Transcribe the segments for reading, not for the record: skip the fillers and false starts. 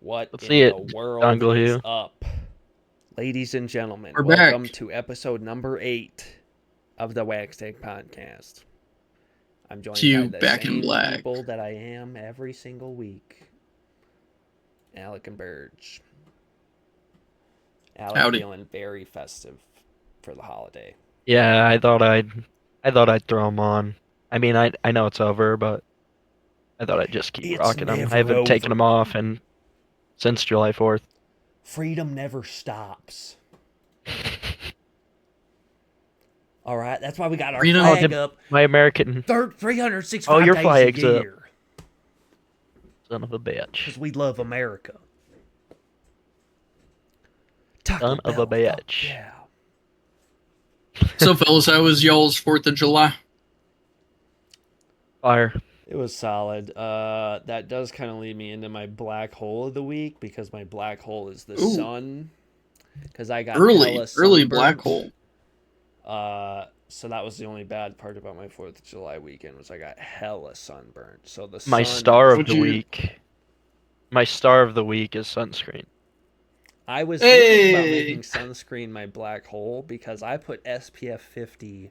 What Let's see in it, the world Jungle is Hugh. up? Ladies and gentlemen, We're welcome back. to episode number 8 of the Wax Tank Podcast. I'm joined by To the Back in same Black. people that I am every single week. Alec and Burgess. Alec Howdy. feeling very festive for the holiday. Yeah, I thought I'd throw them on. I mean, I know it's over, but I thought I'd just keep It's rocking them. I never haven't taken them over. off and since July 4th. Freedom never stops. All right, that's why we got our Freedom- flag up My American 365 your days flag's a up. year. son of a bitch. Because we love America. Taco Son of a Bell, fuck bitch. yeah. So, fellas, how was y'all's 4th of July? Fire. It was solid. That does kind of lead me into my black hole of the week because my black hole is the Ooh. sun. Because I got Early hella black sunburnt. hole. So that was the only bad part about my 4th of July weekend was I got hella sunburnt. So the My sun star of Would the you- week. My star of the week is sunscreen. I was thinking about Hey! making sunscreen my black hole because I put SPF 50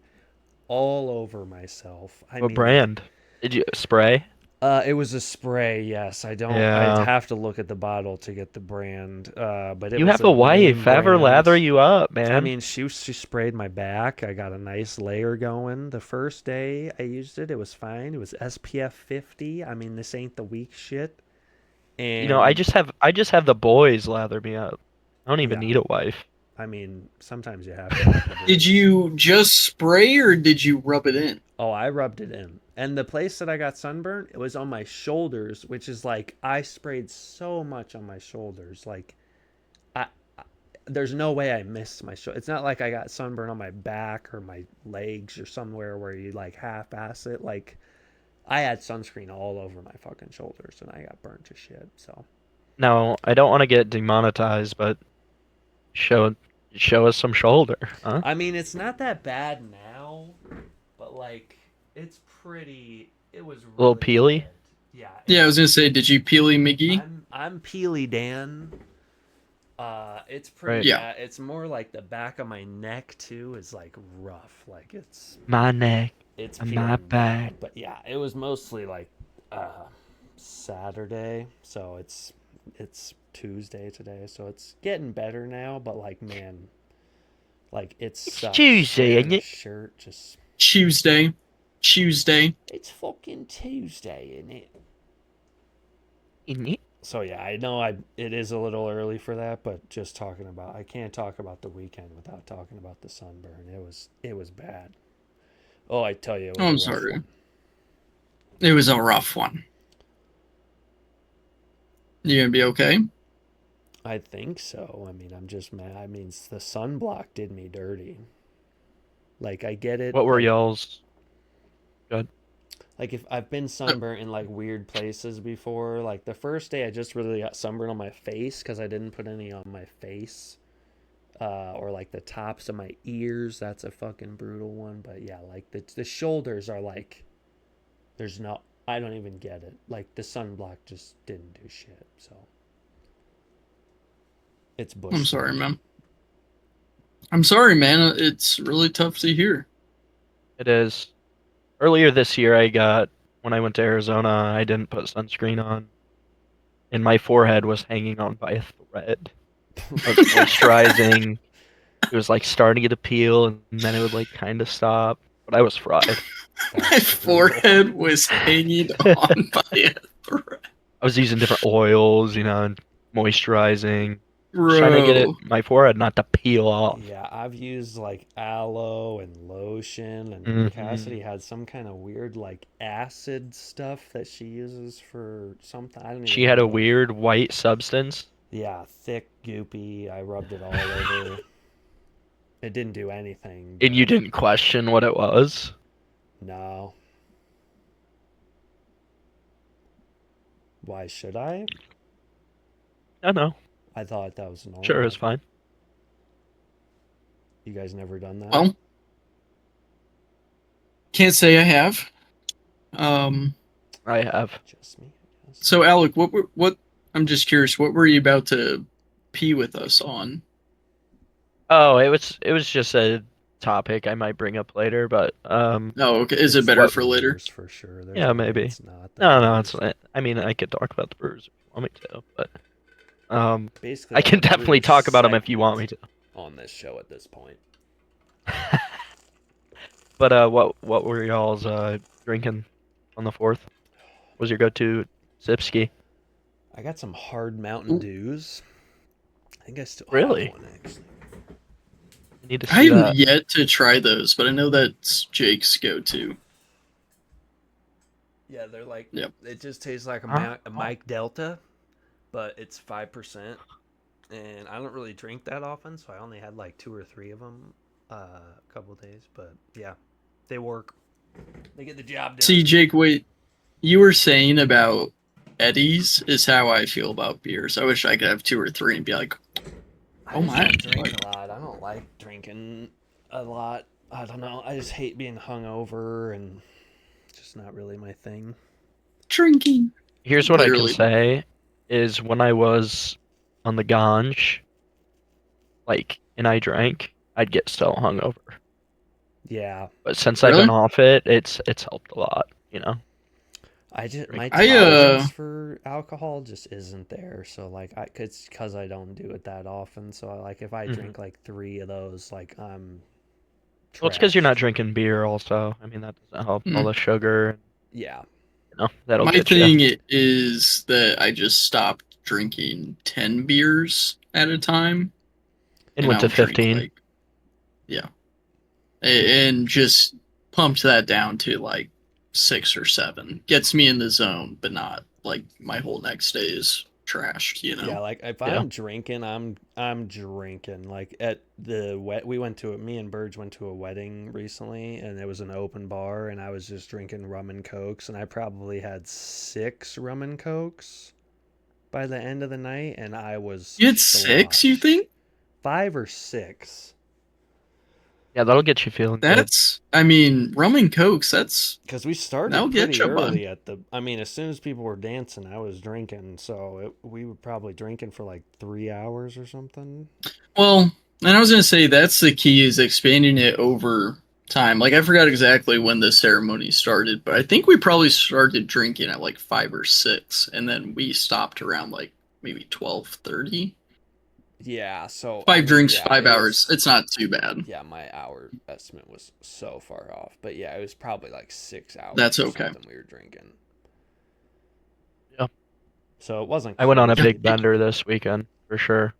all over myself. What brand? Did you spray? It was a spray. Yes, I don't. Yeah. I'd have to look at the bottle to get the brand. But it You was have a wife. name Have her brand. lather you up, man. I mean, she sprayed my back. I got a nice layer going. The first day I used it, it was fine. It was SPF 50. I mean, this ain't the weak shit. And I just have the boys lather me up. I don't even Yeah. need a wife. I mean, sometimes you have to. Did you just spray or did you rub it in? Oh, I rubbed it in. And the place that I got sunburned, it was on my shoulders, which is like I sprayed so much on my shoulders. Like there's no way I missed my shoulder. It's not like I got sunburn on my back or my legs or somewhere where you like half-ass it. Like I had sunscreen all over my fucking shoulders and I got burnt to shit. So No, I don't want to get demonetized, but show us some shoulder, huh? I mean, it's not that bad now, but like it's pretty. It was really Little peely? bad. Yeah. Yeah, I was gonna say, did you peely McGee? I'm Peely Dan. It's pretty Right. Yeah. bad. It's more like the back of my neck too is like rough. Like My neck. it's And peeling my bad. back. But yeah, it was mostly like Saturday, so it's Tuesday today, so it's getting better now. But like, man, like it sucks. Tuesday, wearing isn't a it? Shirt just Tuesday. it's fucking Tuesday, isn't it? Isn't it? So yeah, I know it is a little early for that, but just talking about I can't talk about the weekend without talking about the sunburn. It was bad. Oh, I tell you, it was Oh, a I'm rough sorry. one. It was a rough one. You gonna be okay? I think so. I mean, I'm just mad. I mean, the sunblock did me dirty. Like I get it. What were like, y'all's? Good. Like if I've been sunburnt in like weird places before. Like the first day, I just really got sunburn on my face because I didn't put any on my face. Or like the tops of my ears. That's a fucking brutal one. But yeah, like the shoulders are like, there's no. I don't even get it. Like the sunblock just didn't do shit. So it's bush. I'm sorry, man. I'm sorry, man. It's really tough to hear. It is. Earlier this year, when I went to Arizona, I didn't put sunscreen on, and my forehead was hanging on by a thread. I was moisturizing. It was like starting to peel, and then it would like kind of stop. But I was fried. My forehead was hanging on by a thread. I was using different oils, and moisturizing, Bro. trying to get my forehead not to peel off. Yeah, I've used like aloe and lotion, and Mhm. Cassidy had some kind of weird like acid stuff that she uses for something. I don't even She had a know. weird white substance. Yeah, thick, goopy. I rubbed it all over. It didn't do anything. And you but didn't question what it was? No. Why should I? I know. I thought that was normal. Sure, it's fine. You guys never done that? Well, can't say I have. I have. Just me, I guess. So Alec, what I'm just curious, what were you about to pee with us on? Oh, it was just a topic I might bring up later, but Oh, okay. Is it It's better the what? for later? Brewers for sure. There's Yeah, no way maybe. it's not the No, no, it's Brewers. not. I mean, I could talk about the Brewers if you want me to, but Basically, I like can a definitely Brewers talk about them if you want me segment to. on this show at this point. But what were y'all's drinking on the 4th? Was your go-to Zipski? I got some hard Mountain Ooh, Dews. I think I still have Really? one actually. I need to I see have that. yet to try those, but I know that's Jake's go-to. Yeah, they're like Yep. it just tastes like Huh? A Mike Delta, but it's 5%. And I don't really drink that often, so I only had like 2 or 3 of them a couple days. But yeah, they work. They get the job done. See, Jake, wait, you were saying about Eddie's is how I feel about beers. I wish I could have 2 or 3 and be like, I oh just my. don't drink Like, a lot. I don't like drinking a lot. I don't know. I just hate being hungover and just not really my thing. drinking. Here's what I can Literally. say is when I was on the ganj, like, and I drank, I'd get so hungover. Yeah, But since I've been Really? off it, it's helped a lot, you know. I just Drink. my I tolerance for alcohol just isn't there. So like it's because I don't do it that often. So like if I Mhm. drink like 3 of those, like I'm Well, it's because you're not trashed. drinking beer also. I mean, that doesn't help. All mm, the sugar, Yeah, that'll my get you. thing is that I just stopped drinking 10 beers at a time, And and went to I'll drink 15. like, yeah, and just pumped that down to like 6 or 7. Gets me in the zone, but not like my whole next day is trashed. yeah. Like if Yeah. I'm drinking, I'm drinking. Like at the we went to me and Burge went to a wedding recently, and it was an open bar, and I was just drinking rum and cokes, and I probably had 6 rum and cokes by the end of the night, and I was You had 6, you sloshed. think? 5 or 6. Yeah, that'll get you feeling good. That's, I mean, rum and cokes, Because we that'll started get pretty you, bud. early at the. I mean, as soon as people were dancing, I was drinking. So we were probably drinking for like 3 hours or something. Well, and I was gonna say that's the key is expanding it over time. Like I forgot exactly when the ceremony started, but I think we probably started drinking at like 5 or 6, and then we stopped around like maybe 12:30. Yeah. So I Five mean, drinks, yeah, 5 hours. It's not too bad. yeah, my hour estimate was so far off. But yeah, it was probably like 6 hours That's or okay. something we were drinking. Yeah. So it wasn't I went on a crazy, big but bender this weekend for sure.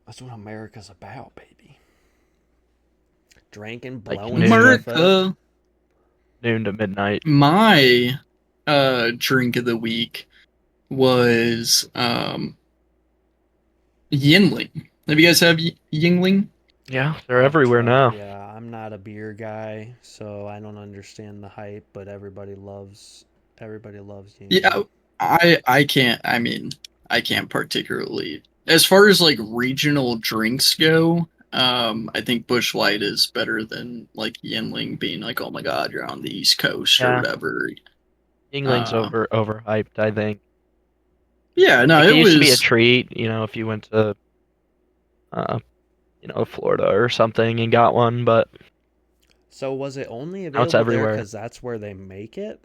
that's what America's about, baby. Drinking, Like blowing noon, stuff up. America, noon to midnight. my drink of the week was Yinling. Have you guys have Yingling? Yeah, they're I've everywhere tried. now. Yeah, I'm not a beer guy, so I don't understand the hype. But everybody loves Yeah, Yingling. I can't. I mean, I can't particularly. As far as like regional drinks go, I think Busch Light is better than like Yinling being like, oh my God, you're on the East Coast or Yeah, whatever. Yingling's Uh, overhyped, I think. yeah, no, Like it it used to be a was. treat, if you went to uh, Florida or something and got one, but So was it only now it's available there everywhere. because that's where they make it?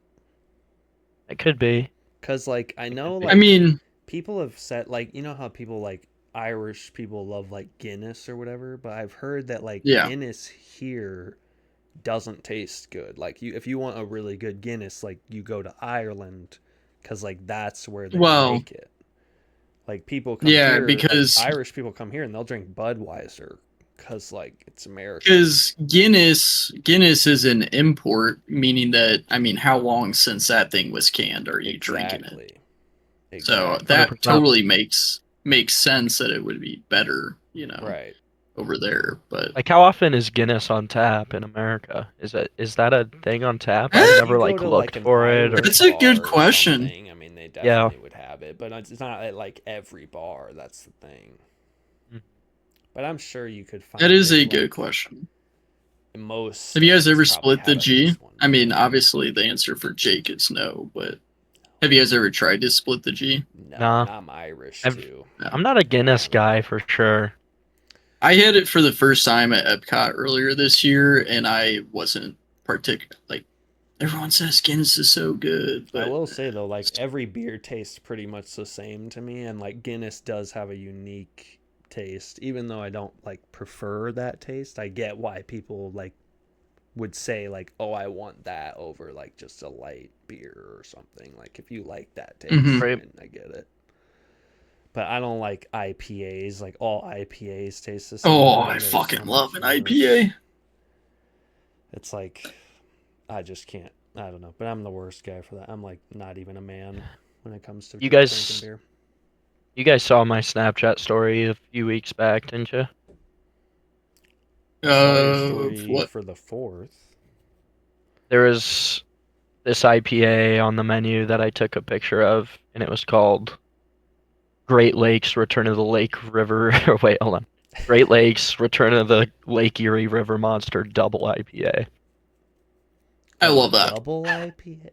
It could be. Because like I It could know be. I like mean, people have said like how people like Irish people love like Guinness or whatever, but I've heard that like yeah. Guinness here doesn't taste good. Like if you want a really good Guinness, like you go to Ireland because like that's where they Well, make it. Like people come yeah, here, like because Irish people come here and they'll drink Budweiser because like it's American. because Guinness is an import, meaning that I mean, how long since that thing was canned are you drinking it? Exactly. So Exactly. that 100%. totally makes sense that it would be better, Right. over there. But Like how often is Guinness on tap in America? Is that a thing on tap? I've If eh, you never go like to like looked an for it or Irish that's a good bar or question. something, I mean they yeah. definitely would have it, but it's not at like every bar. That's the thing. Mm. But I'm sure you could That find is it a good like question. in most Have you guys states ever probably split the have at G? least one I mean, bar. obviously the answer for Jake is no, but Have you guys ever tried to split the G? No, Nah. and I'm Irish I've- too. I'm not a Guinness guy for sure. I had it for the first time at Epcot earlier this year, and I wasn't particular. Like everyone says, Guinness is so good, I but will say though, like every beer tastes pretty much the same to me, and like Guinness does have a unique taste, even though I don't like prefer that taste. I get why people like would say like, "Oh, I want that over like just a light beer or something." Like if you like that taste, Mhm. Right. and I get it. But I don't like IPAs. Like all IPAs taste the same. oh, to me. I There's fucking so love much an worse. IPA. It's like I just can't. I don't know. But I'm the worst guy for that. I'm like not even a man when it comes to You drinking guys- beer. You guys saw my Snapchat story a few weeks back, didn't you? I saw your story What? for the 4th. There was this IPA on the menu that I took a picture of, and it was called Great Lakes Return of the Lake River. Wait, hold on. Great Lakes Return of the Lake Erie River Monster Double IPA. I love that. Double IPA.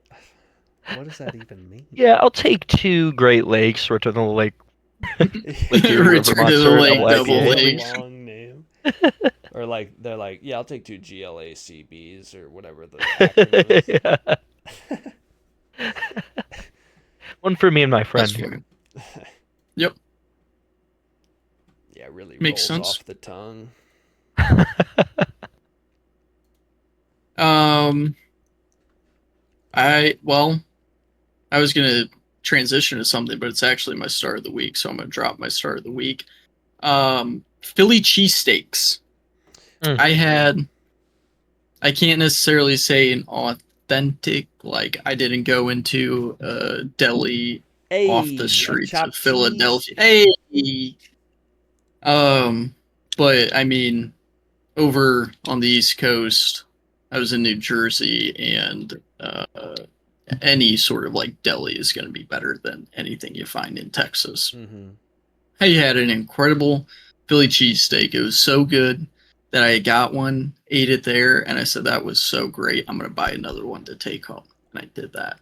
What does that even mean? Yeah, I'll take 2 Great Lakes Return of the Lake Lake Erie River Return to the Monster Lake Double Double IPA. Lake. Long name. Or like they're like, yeah, I'll take 2 GLACBs or whatever the acronym is. One for me and my friend That's here. funny. Yep. Yeah, really Makes rolls sense. off the tongue. I was gonna transition to something, but it's actually my start of the week, so I'm gonna drop my start of the week. Philly cheesesteaks. Mm. I can't necessarily say an authentic, like I didn't go into a deli off the Hey, streets of chopped Philadelphia. cheese. Hey, but I mean, over on the East Coast, I was in New Jersey, and any sort of like deli is going to be better than anything you find in Texas. Mm-hmm. I had an incredible Philly cheesesteak. It was so good that I got one, ate it there, and I said that was so great. I'm going to buy another one to take home, and I did that.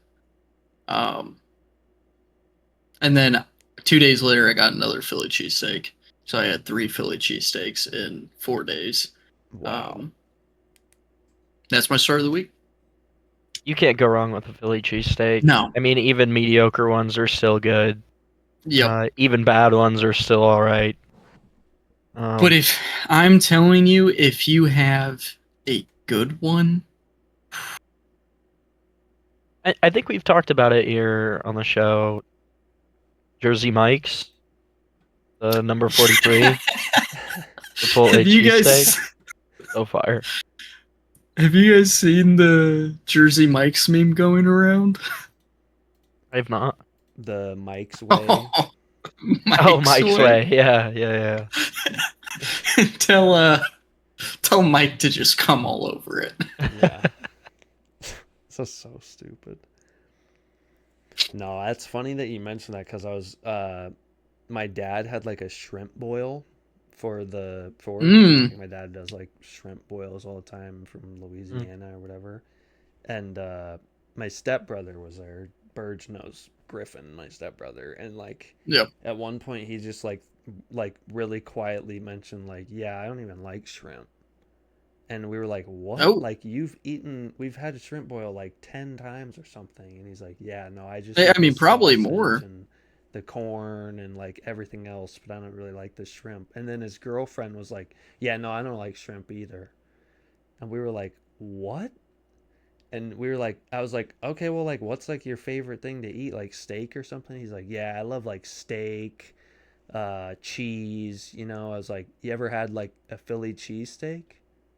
And then 2 days later, I got another Philly cheesesteak. So I had 3 Philly cheesesteaks in 4 days. Wow. That's my start of the week. You can't go wrong with a Philly cheesesteak. No. I mean, even mediocre ones are still good. Yep. Even bad ones are still all right. But if I'm telling you, if you have a good one, I think we've talked about it here on the show. Jersey Mike's, the number 43, the Chipotle have you guys cheesesteak, so fire. have you guys seen the Jersey Mike's meme going around? I have not. The Mike's way. Mike's way. Yeah. Tell Mike to just come all over it. Yeah. This is so stupid. No, that's funny that you mentioned that because I was my dad had like a shrimp boil for the Fourth. Mm. My dad does like shrimp boils all the time from Louisiana or whatever. And my stepbrother was there. Burge knows Griffin, my stepbrother, and like Yep. at one point he just like really quietly mentioned like, yeah, I don't even like shrimp. And we were like, what? Oh. Like we've had a shrimp boil like 10 times or something. And he's like, yeah, no, I just I eat mean, the probably sausage more. and the corn and like everything else, but I don't really like the shrimp. And then his girlfriend was like, yeah, no, I don't like shrimp either. And we were like, what? And we were like, I was like, okay, well, like, what's like your favorite thing to eat? Like steak or something? He's like, yeah, I love like steak, cheese. You know, I was like, you ever had like a Philly cheesesteak?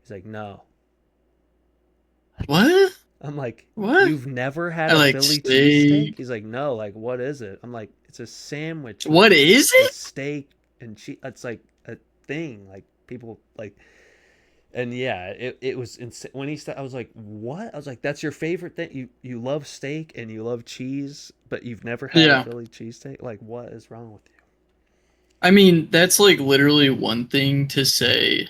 He's like, no. What? I'm like, What? you've never had I a like Philly steak. cheesesteak? He's like, no. Like, what is it? I'm like, it's a sandwich. What is with it? steak and cheese. It's like a thing. Like people like, and yeah, it was insane. When he started, I was like, what? I was like, that's your favorite thing. You love steak and you love cheese, but you've never had Yeah. a Philly cheesesteak. Like, what is wrong with you? I mean, that's like literally one thing to say.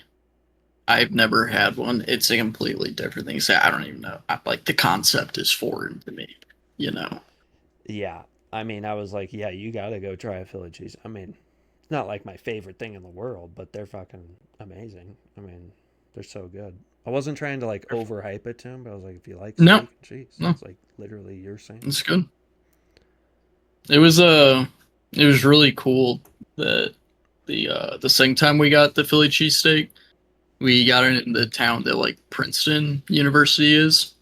I've never had one. It's a completely different thing. Say I don't even know. Like the concept is foreign to me. You know. Yeah. I mean, I was like, yeah, you gotta go try a Philly cheese. I mean, it's not like my favorite thing in the world, but they're fucking amazing. I mean, they're so good. I wasn't trying to like overhype it to him, but I was like, if you like No, steak and cheese, no, it's like literally you're saying. it's good. It was it was really cool that the second time we got the Philly cheesesteak, we got it in the town that like Princeton University is,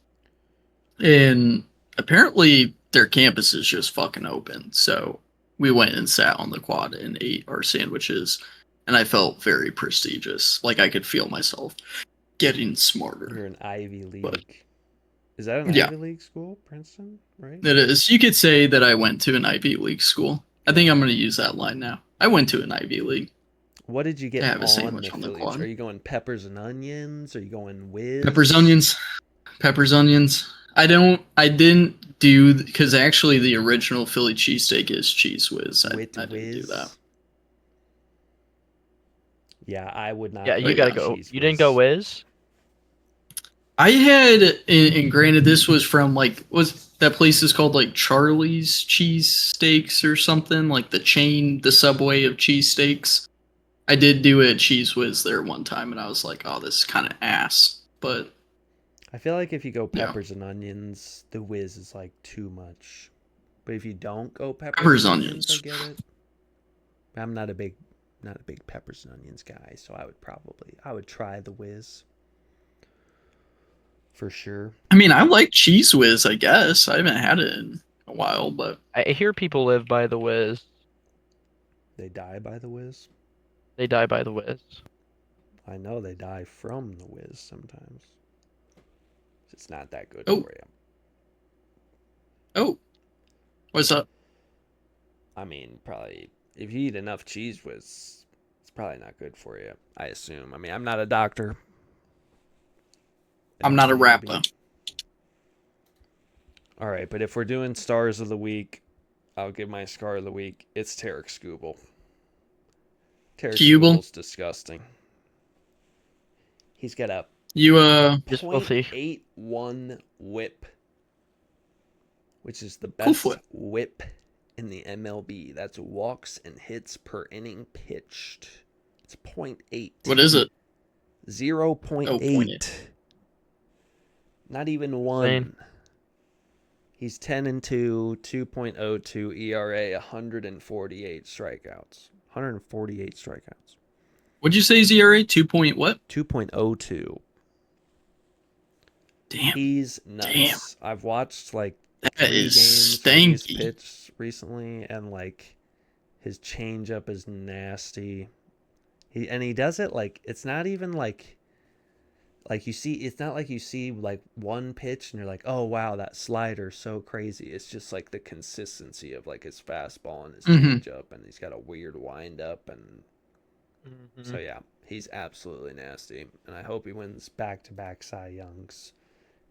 and apparently their campus is just fucking open. So we went and sat on the quad and ate our sandwiches, and I felt very prestigious. Like I could feel myself getting You're smarter. an Ivy But League. Is that an yeah, Ivy League school, Princeton? Right? it is. You could say that I went to an Ivy League school. I think Yeah. I'm going to use that line now. I went to an Ivy League What did you to get have a on the sandwich on the Phillies? Are quad. you going peppers and onions? Are you going Peppers, whiz? onions, peppers, onions. I didn't do, because actually the original Philly cheesesteak is cheese whiz. With I didn't do that. whiz? Yeah, I would Yeah, not you But go gotta with yeah. go. cheese You didn't go whiz. Wiz? I had, and granted, this was from like, was that place is called like Charlie's Cheese Steaks or something, like the chain, the Subway of cheesesteaks. I did do a cheese whiz there one time, and I was like, oh, this is kind of ass. But I feel like if you go yeah, peppers and onions, the whiz is like too much. But if you don't go peppers peppers, and onions, I onions. get it. I'm not a big peppers and onions guy, so I would try the whiz for sure. I mean, I like cheese whiz, I guess. I haven't had it in a while, but I hear people live by the Wiz. They die by the whiz. They die by the Wiz. I know they die from the whiz sometimes. It's not that good oh, for you. oh, what's up? I mean, probably if you eat enough cheese whiz, it's probably not good for you. I assume. I mean, I'm not a doctor. I I'm don't not a claim to be. rapper. All right, but if we're doing stars of the week, I'll give my star of the week. It's Tarek Skubal. Tarek Cubel, Skubal's disgusting. He's got a you Just filthy. .81 whip, which is the cool best foot. whip in the MLB. That's walks and hits per inning pitched. It's .8. What is it? 0.8. Oh, pointed. Not even Insane. 1. He's 10-2, 2.02 ERA, 148 strikeouts. 148 strikeouts. What'd you say, ZRA? 2 point what? 2.02. Damn, He's nuts. I've watched like that 3 is games where he's stanky. pitched recently, and like his changeup is nasty. He does it like it's not even like you see, it's not like you see like one pitch and you're like, oh wow, that slider's so crazy. It's just like the consistency of like his fastball and his Mm-hmm. changeup, and he's got a weird windup, and so yeah, he's absolutely nasty. And I hope he wins back-to-back Cy Youngs,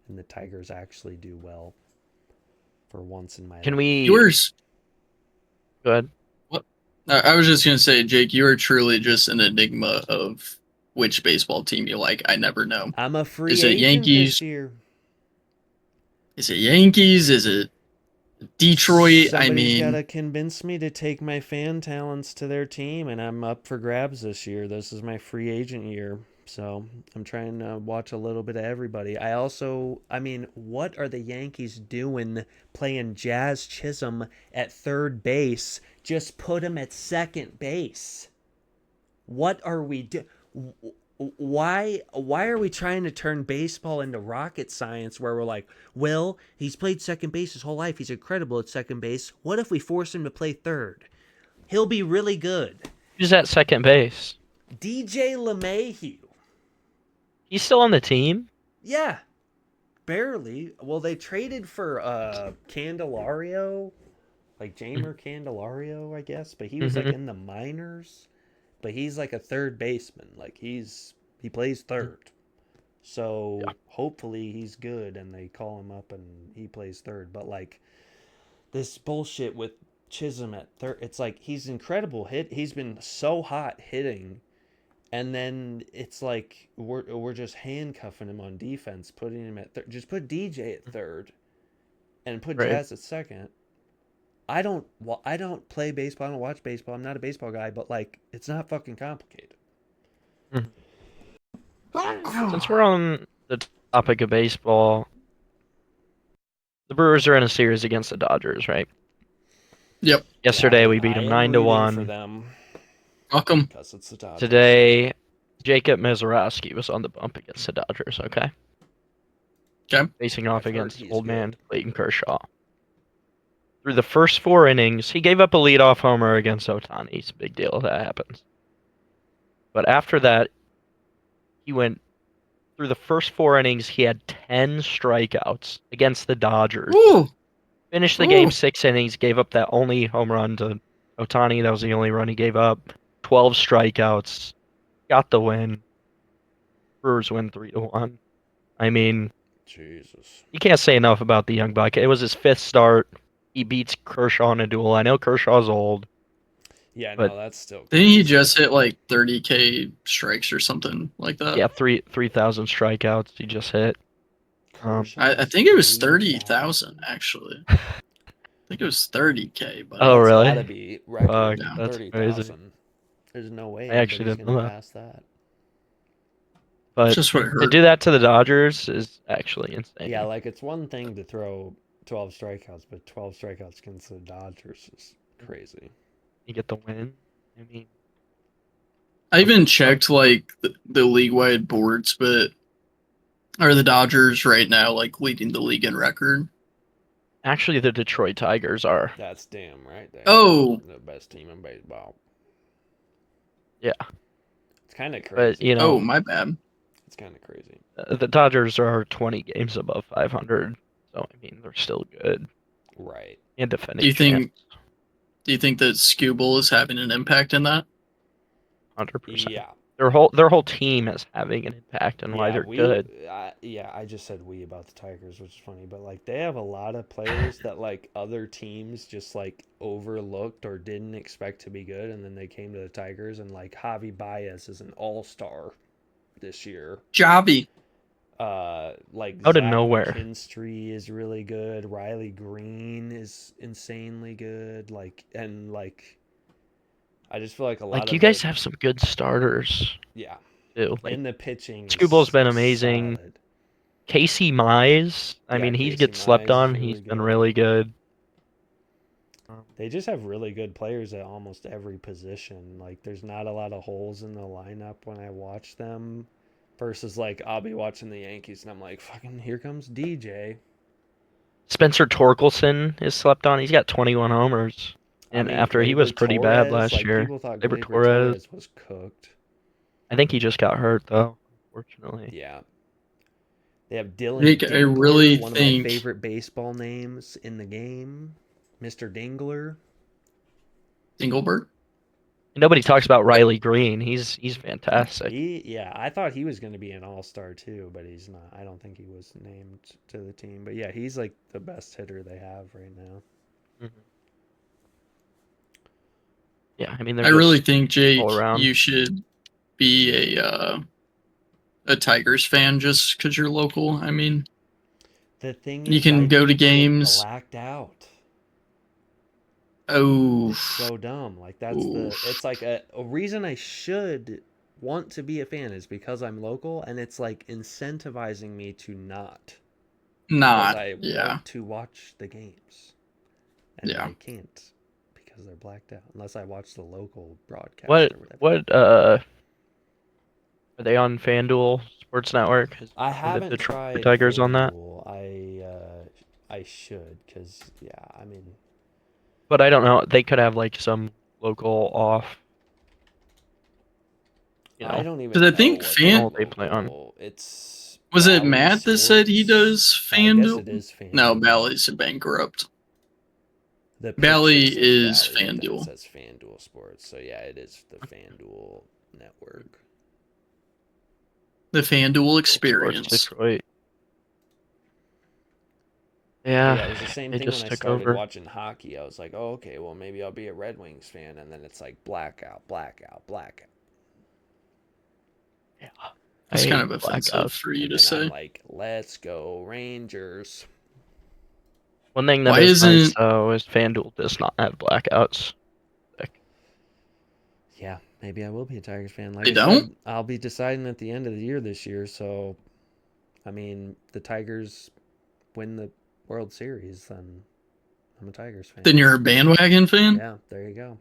and the Tigers actually do well for once in my Can life. we? Yours. Go ahead. What? I was just gonna say, Jake, you are truly just an enigma of which baseball team you like. I never know. I'm a free Is it agent Yankees? this year. Is it Yankees? Is it Detroit? I Somebody's got mean, to convince me to take my fan talents to their team, and I'm up for grabs this year. This is my free agent year. So I'm trying to watch a little bit of everybody. I mean, what are the Yankees doing playing Jazz Chisholm at third base? Just put him at second base. What are we doing? Why are we trying to turn baseball into rocket science where we're like, well, he's played second base his whole life. He's incredible at second base. What if we force him to play third? He'll be really good. Who's at second base? DJ LeMahieu. He's still on the team. Yeah, barely. Well, they traded for Candelario, like Jamer Candelario, I guess, but he was like in the minors. But he's like a third baseman. Like he plays third. So Yeah. hopefully he's good and they call him up and he plays third. But like this bullshit with Chisholm at third, it's like he's incredible hit. He's been so hot hitting, and then it's like we're just handcuffing him on defense, putting him at third. Just put DJ at third, and put Right. Jazz at second. I don't play baseball. I don't watch baseball. I'm not a baseball guy, but like it's not fucking complicated. Since we're on the topic of baseball, the Brewers are in a series against the Dodgers, right? Yep. Yesterday Yeah, we beat I them am 9 to rooting for 1. them Welcome. because it's the Dodgers. Today, Jacob Mizorowski was on the bump against the Dodgers, okay? Okay. Facing off I've heard against he's old man good. Clayton Kershaw. Through the first 4 innings, he gave up a leadoff homer against Otani. It's a big deal if that happens. But after that, he went through the first 4 innings, he had 10 strikeouts against the Dodgers. Ooh. Finished the Ooh. game 6 innings, gave up that only home run to Otani. That was the only run he gave up. 12 strikeouts. Got the win. Brewers win 3-1. I mean, Jesus. you can't say enough about the young buck. It was his 5th start. He beats Kershaw in a duel. I know Kershaw's old, Yeah, but no, that's still Didn't he crazy. just hit like 30K strikes or something like that? yeah, 3,000 strikeouts he just hit. I think it was 30,000 actually. I think it was 30K, but Oh, That's really? gotta be record Fuck, Yeah. that's crazy. 30,000. There's no way I actually anybody's didn't gonna know that. pass that. But just what I to heard. do that to the Dodgers is actually insane. Yeah, like it's one thing to throw 12 strikeouts, but 12 strikeouts against the Dodgers is crazy. You get the win. I mean, I even checked like the league-wide boards, but are the Dodgers right now like leading the league in record? actually, the Detroit Tigers are. That's damn right. They Oh. are the best team in baseball. Yeah, It's kind of but crazy. Oh, my bad. It's kind of crazy. the Dodgers are 20 games above 500. So I mean, they're still good Right. and Do defending you think champs. do you think that Skubal is having an impact in that? 100%. Yeah. Their whole team is having an impact on why Yeah, they're good. I just said we about the Tigers, which is funny, but like they have a lot of players that like other teams just like overlooked or didn't expect to be good, and then they came to the Tigers, and like Javi Baez is an all-star this year. Jobby. Like Out of Zach nowhere. McKinstry is really good. Riley Green is insanely good. Like and like, I just feel like a lot Like, of you the guys have some good starters, yeah, too. Like, and the pitching Scubal's is been amazing. solid. Casey Mize, I Yeah, mean, he Casey gets slept Mize is on. really He's been good. really good. They just have really good players at almost every position. Like, there's not a lot of holes in the lineup when I watch them. Versus, like, I'll be watching the Yankees and I'm like, fucking, here comes DJ. Spencer Torkelson is slept on. He's got 21 homers. I And mean, after he was Gleyber pretty bad Torres, last like, year. people thought Gleyber Gleyber Torres. Torres was cooked. I think he just got hurt, though, unfortunately. Yeah. They have Dylan Nick, I Dingler, really one of my think favorite baseball names in the game. Mr. Dingler. Dingleberg. Nobody talks about Riley Green. He's fantastic. Yeah, I thought he was going to be an all-star too, but he's not. I don't think he was named to the team. But yeah, he's like the best hitter they have right now. Mm-hmm. Yeah, I mean, I really just think, Jake, all around. you should be a Tigers fan just because you're local. I mean, The thing you is, can I go to just get games. blacked out. Oh, It's so dumb. Like that's it's like a reason I should want to be a fan is because I'm local, and it's like incentivizing me to not, because not. I Yeah. want to watch the games, and Yeah. I can't because they're blacked out unless I watch the local broadcast What or whatever. Are they on FanDuel Sports Network? I Are haven't the tried Tigers on that? FanDuel. I should, because yeah, I mean, But I don't know. They could have like some local off. You I know, don't even Because I know think what Fan- all they play on. It's Was it Bally Matt that said he does Sports? I guess it FanDuel? is FanDuel. No, Bally's bankrupt. The Bally picture says is Bally, but then FanDuel. it says FanDuel Sports. So yeah, it is the FanDuel network. The FanDuel Sports experience. Detroit. But Yeah, yeah, it was the same they thing when just I took started over. watching hockey. I was like, oh, okay, well, maybe I'll be a Red Wings fan. And then it's like blackout, blackout, blackout. Yeah, It's I kind hate of offensive blackouts. for you And to then I'm say. like, let's go Rangers. One thing that Why is nice isn't though is FanDuel does not have blackouts. Yeah, maybe I will be a Tigers fan. Like they I don't? said, I'll be deciding at the end of the year this year. So, I mean, the Tigers win the World Series, then I'm a Tigers fan. Then you're a bandwagon fan? Yeah, there you go.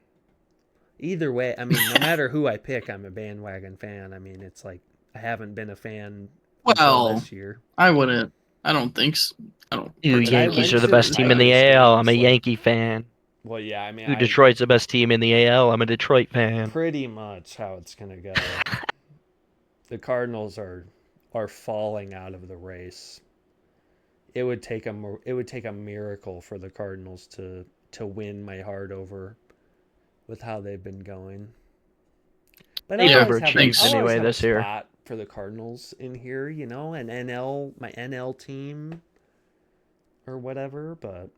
Either way, I mean, no matter who I pick, I'm a bandwagon fan. I mean, it's like I haven't been a fan until Well, this year. I wouldn't. I don't think so. I don't Ooh, But I Yankees went are the to the best team in the Tigers AL. I'm a games, like- Yankee fan. Well, yeah, I mean, Ooh, Detroit's the best team in the AL. I'm a Detroit fan. pretty much how it's gonna go. The Cardinals are falling out of the race. It would take a miracle for the Cardinals to win my heart over with how they've been going. But They've Yeah, I'll overachieved thanks. anyway have this a year. spot for the Cardinals in here, you know, an my NL team or whatever. But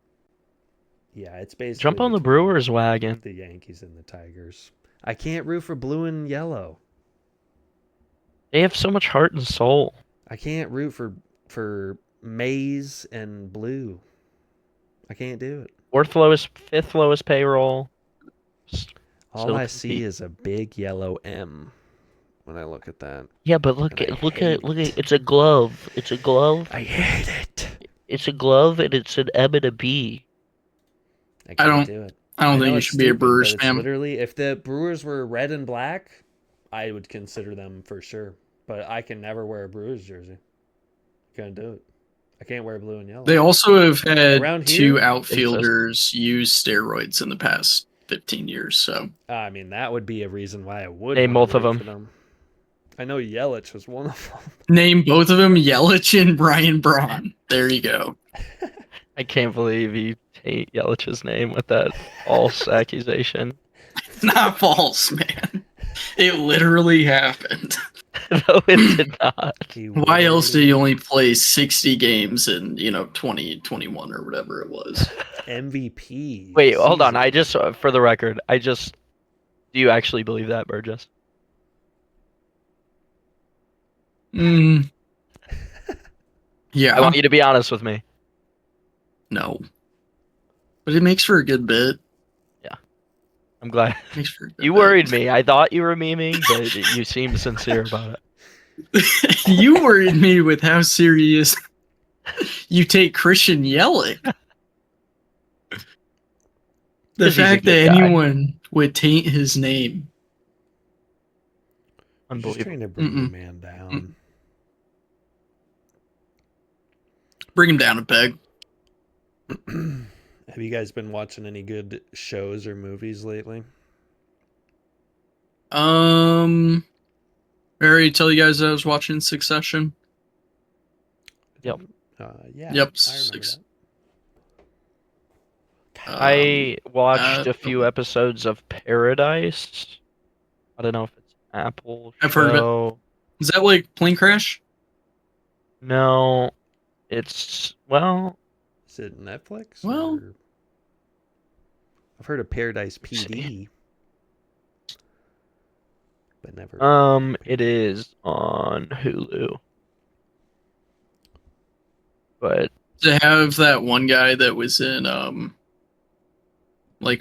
yeah, it's basically Jump on the between Brewers wagon. the Yankees and the Tigers. I can't root for blue and yellow. They have so much heart and soul. I can't root for maize and blue. I can't do it. Fifth lowest payroll. All Still I see compete. is a big yellow M when I look at that. Yeah, but look And I at look hate at look at it's a glove. It's a glove. I hate it. It's a glove and it's an M and a B. I I can't don't- do it. I don't know think you it's should be a stupid, Brewers but it's fan. literally, if the Brewers were red and black, I would consider them for sure. But I can never wear a Brewers jersey. Couldn't do it. I can't wear blue and yellow. They also have had Around two here, outfielders use steroids in the past 15 years. So I mean, that would be a reason why I would Name wanna both of root for them. I know Yelich was one of them. name both of them Yelich and Brian Braun. There you go. I can't believe you hate Yelich's name with that false accusation. Not false, man. It literally happened. No, it did not. Why else did he only play 60 games in, 2021 or whatever it was? MVP? Wait, hold on. season. I just, for the record, do you actually believe that, Burgess? Mm. Yeah. I want you to be honest with me. No. But it makes for a good bit. I'm glad. Makes for a good You bit. worried me. I thought you were memeing, but you seemed sincere about it. You worried me with how serious you take Christian Yelich. The 'Cause he's a fact good that guy. anyone would taint his name. I'm just Unbelievable. trying to bring the Mm-mm. man down. Bring him down a peg. Have you guys been watching any good shows or movies lately? I already tell you guys I was watching Succession. Yep. Yeah. Yep, I remember six. that. I watched uh, a few episodes of Paradise. I don't know if it's Apple I've heard of it. show. Is that like Plane Crash? No, it's Is it Netflix? Well- or- I've heard of Paradise PD, but never. it is on Hulu. But To have that one guy that was in what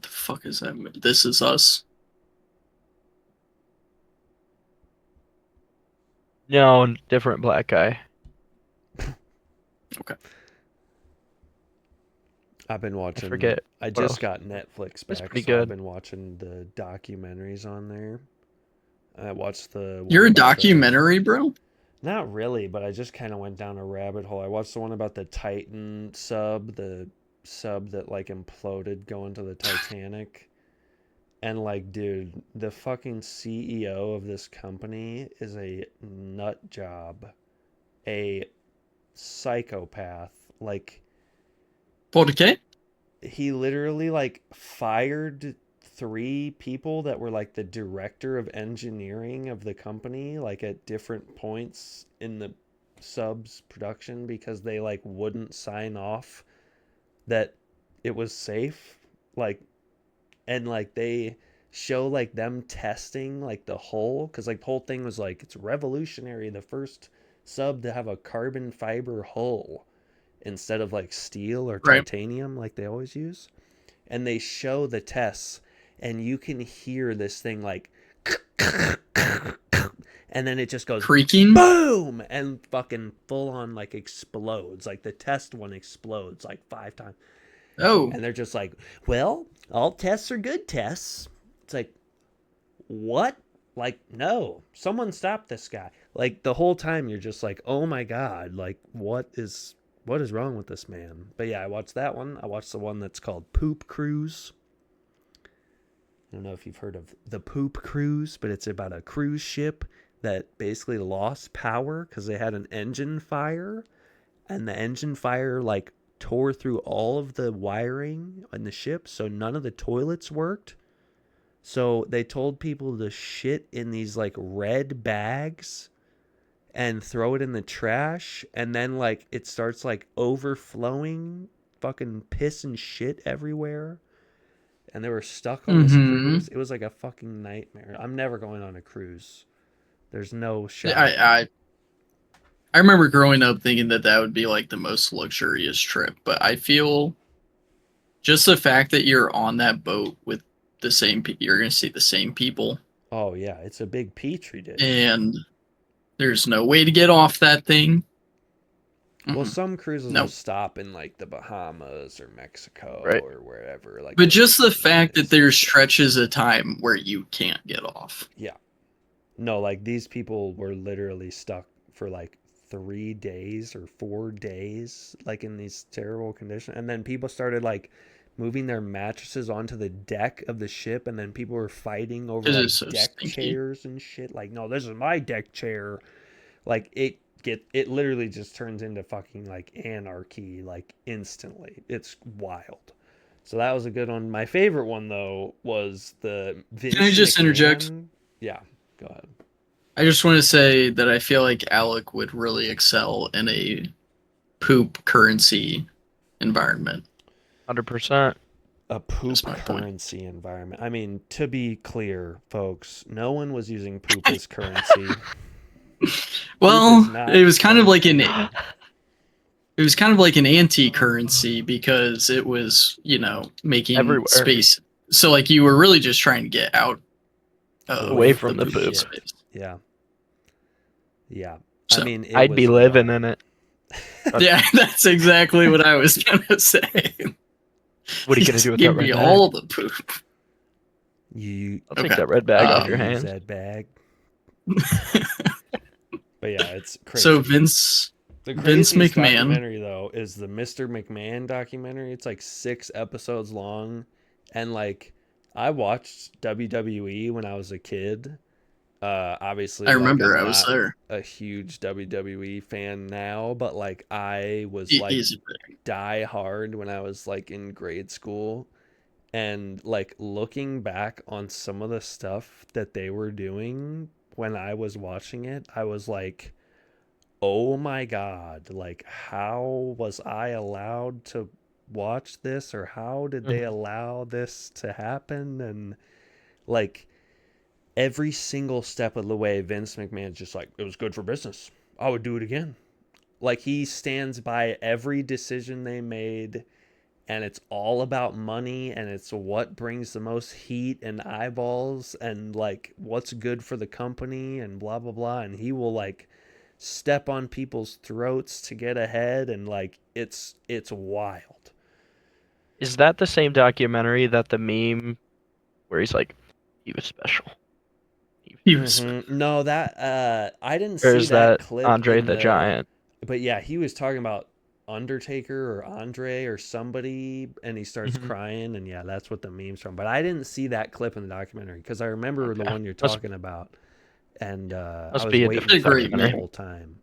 the fuck is that? This Is Us. no, different black guy. I've been watching. forget I what just else. got Netflix back, It's pretty so good. I've been watching the documentaries on there. I watched the. one You're a about the- documentary, bro? Not really, but I just kind of went down a rabbit hole. I watched the one about the Titan sub, the sub that like imploded going to the Titanic. And like, dude, the fucking CEO of this company is a nut job, a psychopath. Like, 40K? he literally like fired 3 people that were like the director of engineering of the company, like at different points in the subs production, because they like wouldn't sign off that it was safe. Like, and like they show like them testing like the hull, because like the whole thing was like, it's revolutionary, the first sub to have a carbon fiber hull. instead of like steel or Right. titanium like they always use. And they show the tests, and you can hear this thing like, and then it just goes Creaking. boom, and fucking full on like explodes. Like the test one explodes like 5 times. Oh, And they're just like, well, all tests are good tests. It's like, what? Like, no, someone stop this guy. Like the whole time you're just like, oh my God, like what is wrong with this man? But yeah, I watched that one. I watched the one that's called Poop Cruise. I don't know if you've heard of the Poop Cruise, but it's about a cruise ship that basically lost power because they had an engine fire, and the engine fire like tore through all of the wiring on the ship, so none of the toilets worked. So they told people to shit in these like red bags and throw it in the trash, and then like it starts like overflowing fucking piss and shit everywhere. And they were stuck on this mm-hmm. cruise. It was like a fucking nightmare. I'm never going on a cruise. There's no shot. I remember growing up thinking that that would be like the most luxurious trip, but I feel just the fact that you're on that boat with the same you're going to see the same people, Oh yeah, it's a big petri dish. and there's no way to get off that thing. Well, Mm-mm. some cruises will No. stop in like the Bahamas or Mexico Right. or wherever. Like, But just the nice. fact that there's stretches of time where you can't get off. Yeah. No, like these people were literally stuck for like 3 days or 4 days, like in these terrible conditions. And then people started like moving their mattresses onto the deck of the ship, and then people were fighting over Because like it's so deck stinky. chairs and shit. Like, no, this is my deck chair. Like it literally just turns into fucking like anarchy like instantly. It's wild. So that was a good one. My favorite one though was the Vince Can I just interject? McMahon. Yeah, go ahead. I just want to say that I feel like Alec would really excel in a poop currency environment. 100%. A poop That's my point. currency environment. I mean, to be clear, folks, no one was using poop as currency. Well, not it was kind of like currency. it was kind of like an anti-currency because it was, making Everywhere. space. So like you were really just trying to get out of Away from the poop poop. space. Yeah. Yeah. So, I mean, I'd be living in it. yeah, that's exactly what I was gonna say. What are you gonna do with that Give red me bag? all the poop. You I'll take Okay. that red bag off your use hands. that bag. But yeah, it's crazy. So Vince The Vince craziest McMahon. documentary though is the Mr. McMahon documentary. It's like 6 episodes long, and like I watched WWE when I was a kid. Obviously, I like, remember I'm I was not there. a huge WWE fan now, but like I was He- like he's die hard when I was like in grade school, and like looking back on some of the stuff that they were doing when I was watching it, I was like, oh my God, like how was I allowed to watch this, or how did they allow this to happen? And like every single step of the way, Vince McMahon's just like, it was good for business. I would do it again. Like he stands by every decision they made, and it's all about money, and it's what brings the most heat and eyeballs, and like what's good for the company, and blah blah blah. And he will like step on people's throats to get ahead, and like it's wild. Is that the same documentary that the meme where he's like, he was special? He was No, that I didn't Or see is that that clip Andre in the Giant? But yeah, he was talking about Undertaker or Andre or somebody, and he starts Mhm. crying, and yeah, that's what the meme's from. But I didn't see that clip in the documentary because I remember the Okay. one you're Must- talking about, and I Must was be a waiting different for it the documentary. whole time.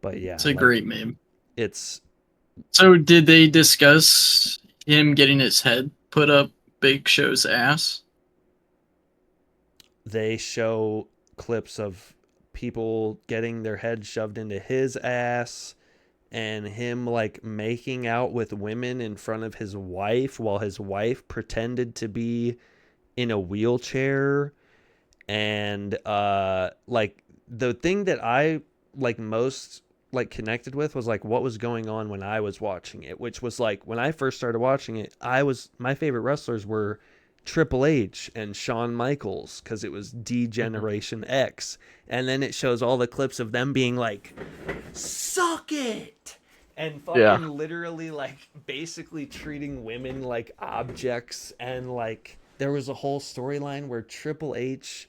But yeah, it's a like, great meme. it's So did they discuss him getting his head put up Big Show's ass? they show clips of people getting their head shoved into his ass, and him like making out with women in front of his wife while his wife pretended to be in a wheelchair. And like the thing that I like most like connected with was like what was going on when I was watching it, which was like when I first started watching it, my favorite wrestlers were Triple H and Shawn Michaels because it was D Generation X, and then it shows all the clips of them being like, "Suck it." And fucking literally like basically treating women like objects, and like there was a whole storyline where Triple H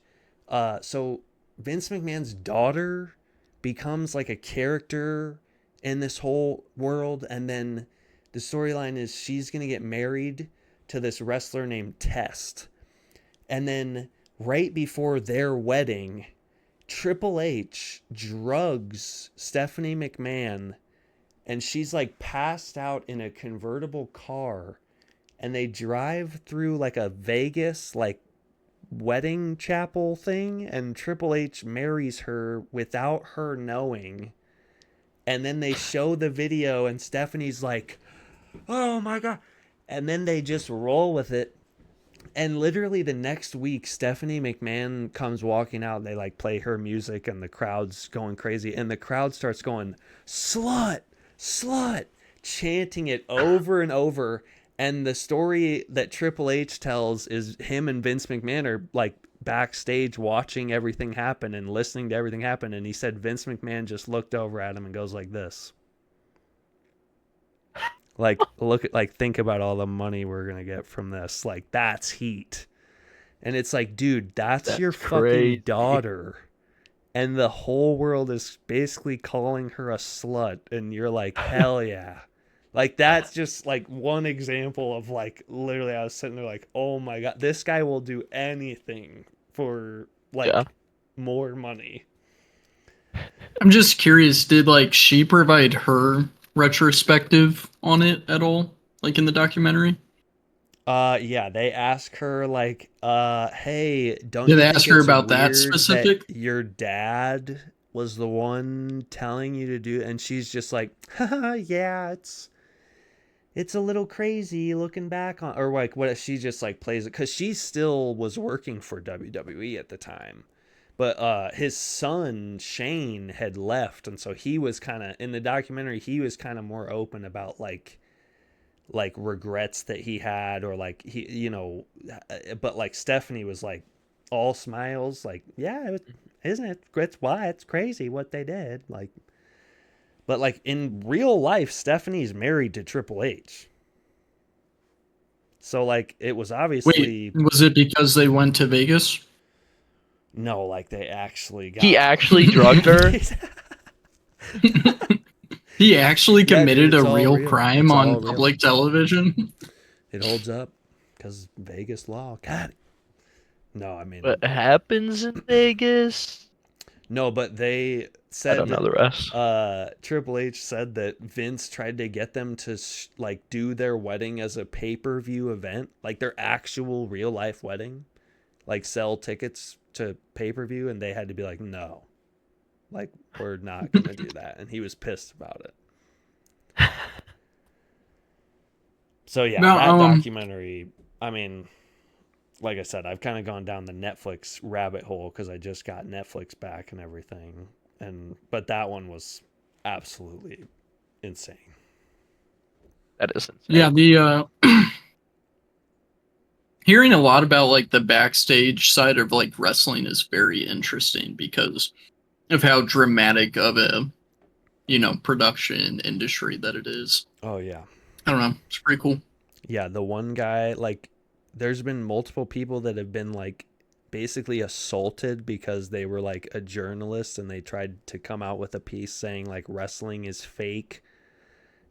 so Vince McMahon's daughter becomes like a character in this whole world, and then the storyline is she's gonna get married to this wrestler named Test, and then right before their wedding, Triple H drugs Stephanie McMahon, and she's like passed out in a convertible car, and they drive through like a Vegas like wedding chapel thing, and Triple H marries her without her knowing. And then they show the video, and Stephanie's like, "Oh my god." And then they just roll with it. And literally the next week, Stephanie McMahon comes walking out, and they like play her music, and the crowd's going crazy, and the crowd starts going, "Slut, slut," chanting it over and over. And the story that Triple H tells is him and Vince McMahon are like backstage watching everything happen and listening to everything happen. And he said Vince McMahon just looked over at him and goes like this. Like, look at, like, think about all the money we're going to get from this. Like, that's heat. And it's like, dude, that's your crazy. fucking daughter. And the whole world is basically calling her a slut. And you're like, hell yeah. Like, that's just, like, one example of, like, literally I was sitting there like, oh, my God. This guy will do anything for, like, more money. I'm just curious, did, like, she provide her retrospective on it at all? Like, in the documentary? Yeah, they ask her, like, hey, don't Did you they think ask her it's about that weird specific? that your dad was the one telling you to do, and she's just like, haha, yeah, it's a little crazy looking back on, or like what she just like plays it because she still was working for WWE at the time, but his son Shane had left, and so he was kind of in the documentary. He was kind of more open about like regrets that he had, or like he, you know, but like Stephanie was like all smiles, like, yeah, isn't it? It's crazy what they did, like. But, like, in real life, Stephanie's married to Triple H. So, like, it was obviously... Wait, was it because they went to Vegas? No, like, they actually got... He actually drugged her? He actually committed dude, a real crime on public television? It holds up, because Vegas law. God. No, I mean... What happens in Vegas? No, but they said... I don't know the rest. Triple H said that Vince tried to get them to, like, do their wedding as a pay-per-view event. Like, their actual real-life wedding. Like, sell tickets to pay-per-view, and they had to be like, no. Like, we're not going to do that. And he was pissed about it. So, yeah, now, that documentary, I mean... Like I said, I've kind of gone down the Netflix rabbit hole because I just got Netflix back and everything. But that one was absolutely insane. That is insane. Yeah, the hearing a lot about like the backstage side of like wrestling is very interesting because of how dramatic of a, you know, production industry that it is. Oh yeah. I don't know. It's pretty cool. Yeah, the one guy, like, there's been multiple people that have been like basically assaulted because they were like a journalist and they tried to come out with a piece saying like wrestling is fake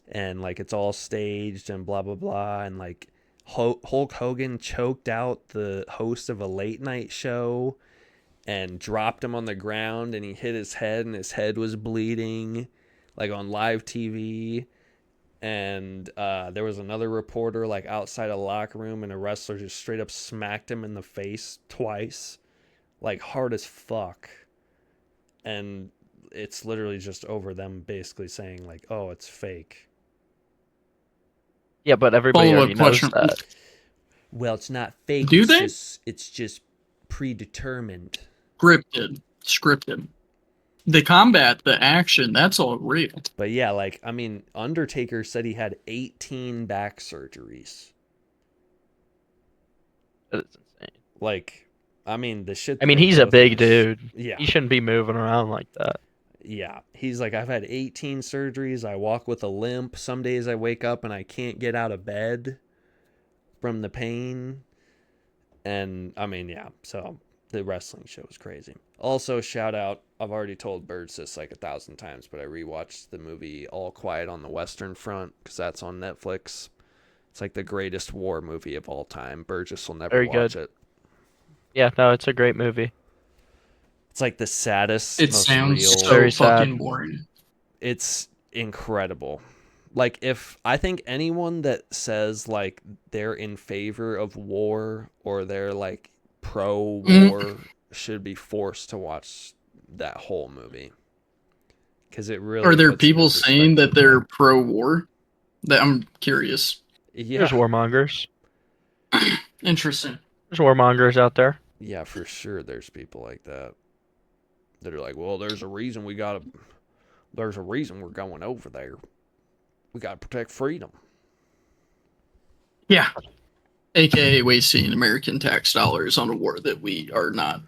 and like it's all staged and blah blah blah, and like Hulk Hogan choked out the host of a late night show and dropped him on the ground, and he hit his head and his head was bleeding like on live TV. And there was another reporter like outside a locker room, and a wrestler just straight up smacked him in the face twice, like hard as fuck. And it's literally just over them basically saying like, oh, it's fake. Yeah, but everybody already knows that. Well, it's not fake. Do they? It's just predetermined. Scripted. The combat, the action, that's all real. But yeah, like, I mean, Undertaker said he had 18 back surgeries. That is insane. Like, I mean, the shit. I mean, that he's a both big of us- dude. Yeah. He shouldn't be moving around like that. Yeah. He's like, I've had 18 surgeries. I walk with a limp. Some days I wake up and I can't get out of bed from the pain. And I mean, yeah. So the wrestling show was crazy. Also, shout out. I've already told Birds this like 1,000 times, but I rewatched the movie All Quiet on the Western Front because that's on Netflix. It's like the greatest war movie of all time. Burgess will never Very watch good. it. Yeah, no, it's a great movie. It's like the saddest, It most sounds real. so Very sad. fucking boring. It's incredible. Like, if I think anyone that says like they're in favor of war or they're like pro war should be forced to watch that whole movie because it really Are there puts it in people saying that perspective. they're pro-war? That I'm curious. There's Yeah, warmongers. Interesting. There's warmongers out there. yeah, for sure. There's people like that are like, well, there's a reason we're going over there. We gotta protect freedom. Yeah. AKA wasting American tax dollars on a war that we are not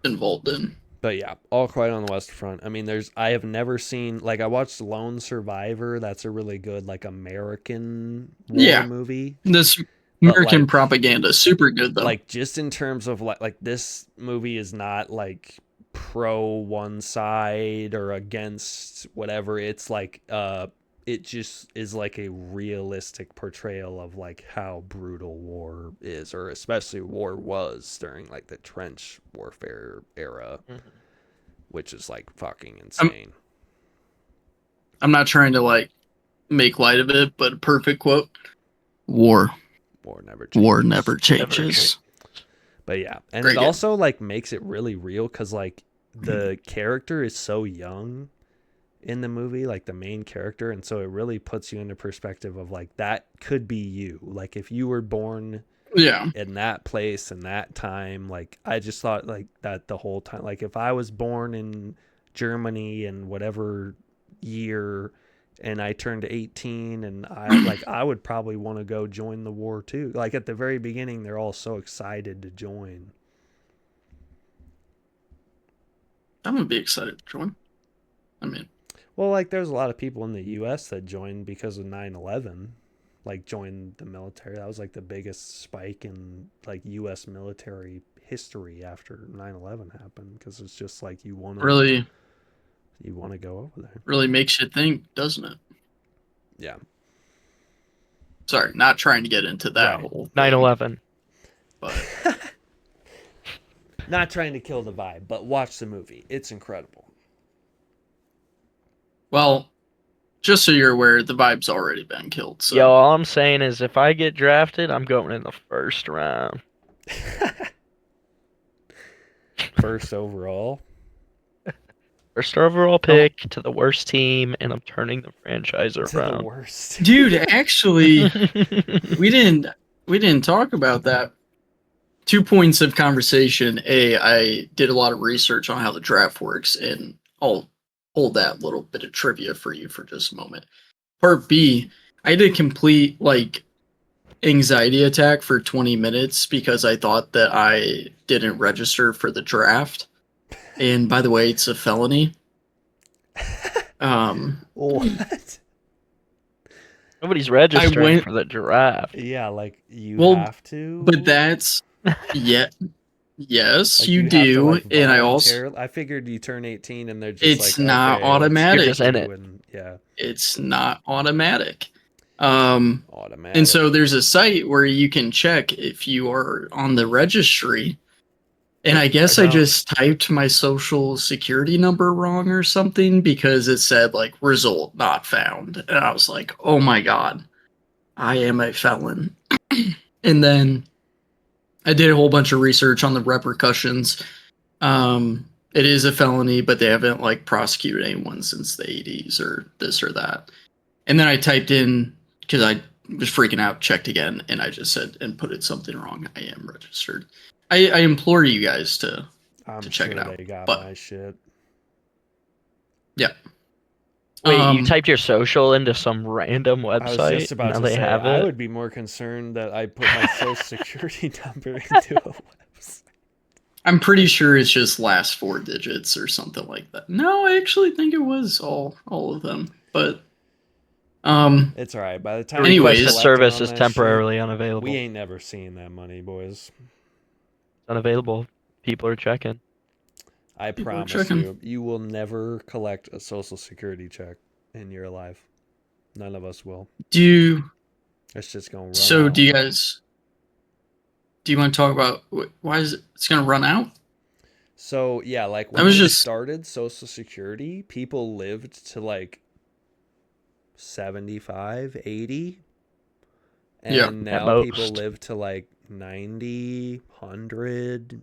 involved in. But yeah, All Quiet on the Western Front. I mean, I have never seen, like, I watched Lone Survivor. That's a really good, like, American war movie. This But, American like- propaganda, super good though. Like, just in terms of, like this movie is not, like, pro one side or against whatever. It's, like, it just is, like, a realistic portrayal of, like, how brutal war is, or especially war was during, like, the trench warfare era. Which is like fucking insane. I'm not trying to like make light of it, but a perfect quote: "War never changes. War never changes." But yeah, and Very it good. also like makes it really real because like the character is so young in the movie, like the main character, and so it really puts you into perspective of like that could be you. Like if you were born Yeah. in that place and that time, like I just thought like that the whole time. Like if I was born in Germany in whatever year and I turned 18 and I would probably want to go join the war too. Like at the very beginning they're all so excited to join. I'm gonna be excited to join. I mean, Well, like there's a lot of people in the US that joined because of 9/11. Like joined the military. That was like the biggest spike in like US military history after 9/11 happened because it's just like you want to really go over there. really makes you think, doesn't it? Yeah. Sorry, not trying to get into that Right. whole 9/11. but Not trying to kill the vibe, but watch the movie. It's incredible. well, just so you're aware, the vibe's already been killed. So Yo, all I'm saying is if I get drafted, I'm going in the first round. First overall. First overall pick to the worst team, and I'm turning the franchise To the around. worst. dude, actually, we didn't talk about that. 2 points of conversation. A, I did a lot of research on how the draft works, and I'll hold that little bit of trivia for you for just a moment. Part B, I had a complete like anxiety attack for 20 minutes because I thought that I didn't register for the draft. And by the way, it's a felony. What? Nobody's registering went- for the draft. Yeah, like you Well, have to. But that's yes, Like, you have to, do, like, and I also voluntarily- I figured you turn 18 and they're just It's like, not okay, let's automatic. get You're just in you it. and- yeah, it's not automatic. automatic. And so there's a site where you can check if you are on the registry. And I guess I know. just typed my social security number wrong or something because it said like result not found. And I was like, oh my God, I am a felon. And then I did a whole bunch of research on the repercussions. It is a felony, but they haven't like prosecuted anyone since the 80s or this or that. And then I typed in, because I was freaking out, checked again, and I just said and put it something wrong. I am registered. I implore you guys to I'm check it sure out, They got but- my shit. Yeah. Wait, you typed your social into some random I was just website, and about now to they say, have I it? would be more concerned that I put my social security number into a website. I'm pretty sure it's just last 4 digits or something like that. No, I actually think it was all of them. But It's all right. By the The time people anyways, requested collecting service on is that shit, temporarily we unavailable. ain't never seeing that money, boys. It's unavailable. People are checking. I people are promise checking. you, you will never collect a social security check in your life. None of us will. Do you It's just gonna run so out. do you guys do you want to talk about why is it's going to run out? So yeah, like I when was they just started Social Security, people lived to like 75, 80, yeah. and At now people most. live to like 90, 100,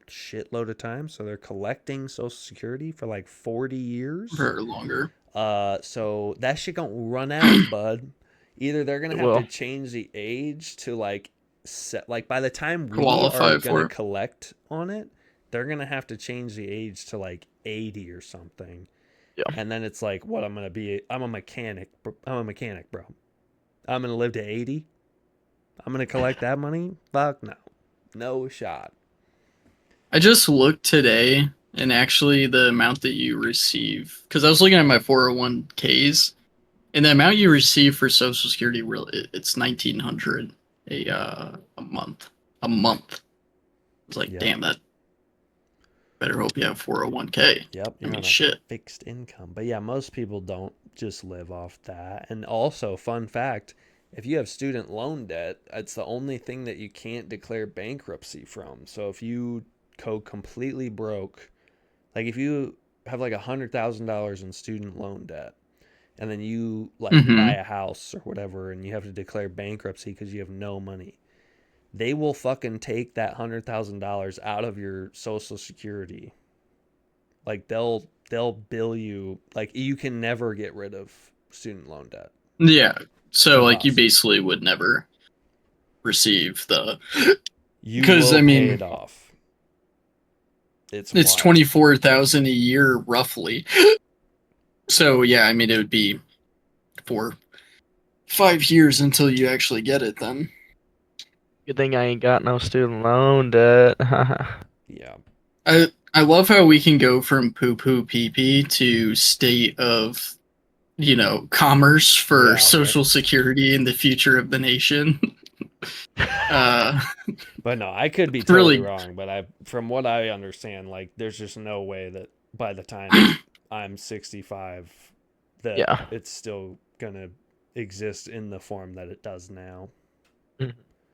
shitload of time. So they're collecting Social Security for like 40 years. For longer. So that shit gonna run out, bud. Either they're gonna It have to will. change the age to like set, like by the time we are Qualify for gonna it. collect on it, they're gonna have to change the age to like 80 or something. Yeah. And then it's like, what I'm gonna be? I'm a mechanic. I'm a mechanic, bro. I'm gonna live to 80. I'm gonna collect that money? Fuck no, no shot. I just looked today, and actually the amount that you receive, because I was looking at my 401ks, and the amount you receive for Social Security, really, it's 1,900 a month. A month. It's like, Yep. damn, that better hope you have 401k. Yep, I you're mean, on a shit. fixed income. But yeah, most people don't just live off that. And also, fun fact, if you have student loan debt, it's the only thing that you can't declare bankruptcy from. So if you go completely broke, like if you have like $100,000 in student loan debt, and then you like buy Mm-hmm. a house or whatever, and you have to declare bankruptcy because you have no money, they will fucking take that $100,000 out of your Social Security. Like they'll bill you, like you can never get rid of student loan debt. Yeah. It's So, like, you impossible. basically would never receive the. You Because, will I pay mean, it off. It's it's wild. 24,000 a year, roughly. So, yeah, I mean, it would be 5 years until you actually get it then. Good thing I ain't got no student loan debt. Yeah. I love how we can go from poo poo pee pee to state of, commerce for Yeah, right. social security and the future of the nation. uh But no, I could be totally really. wrong, but from what I understand, like there's just no way that by the time I'm 65 that Yeah. it's still going to exist in the form that it does now.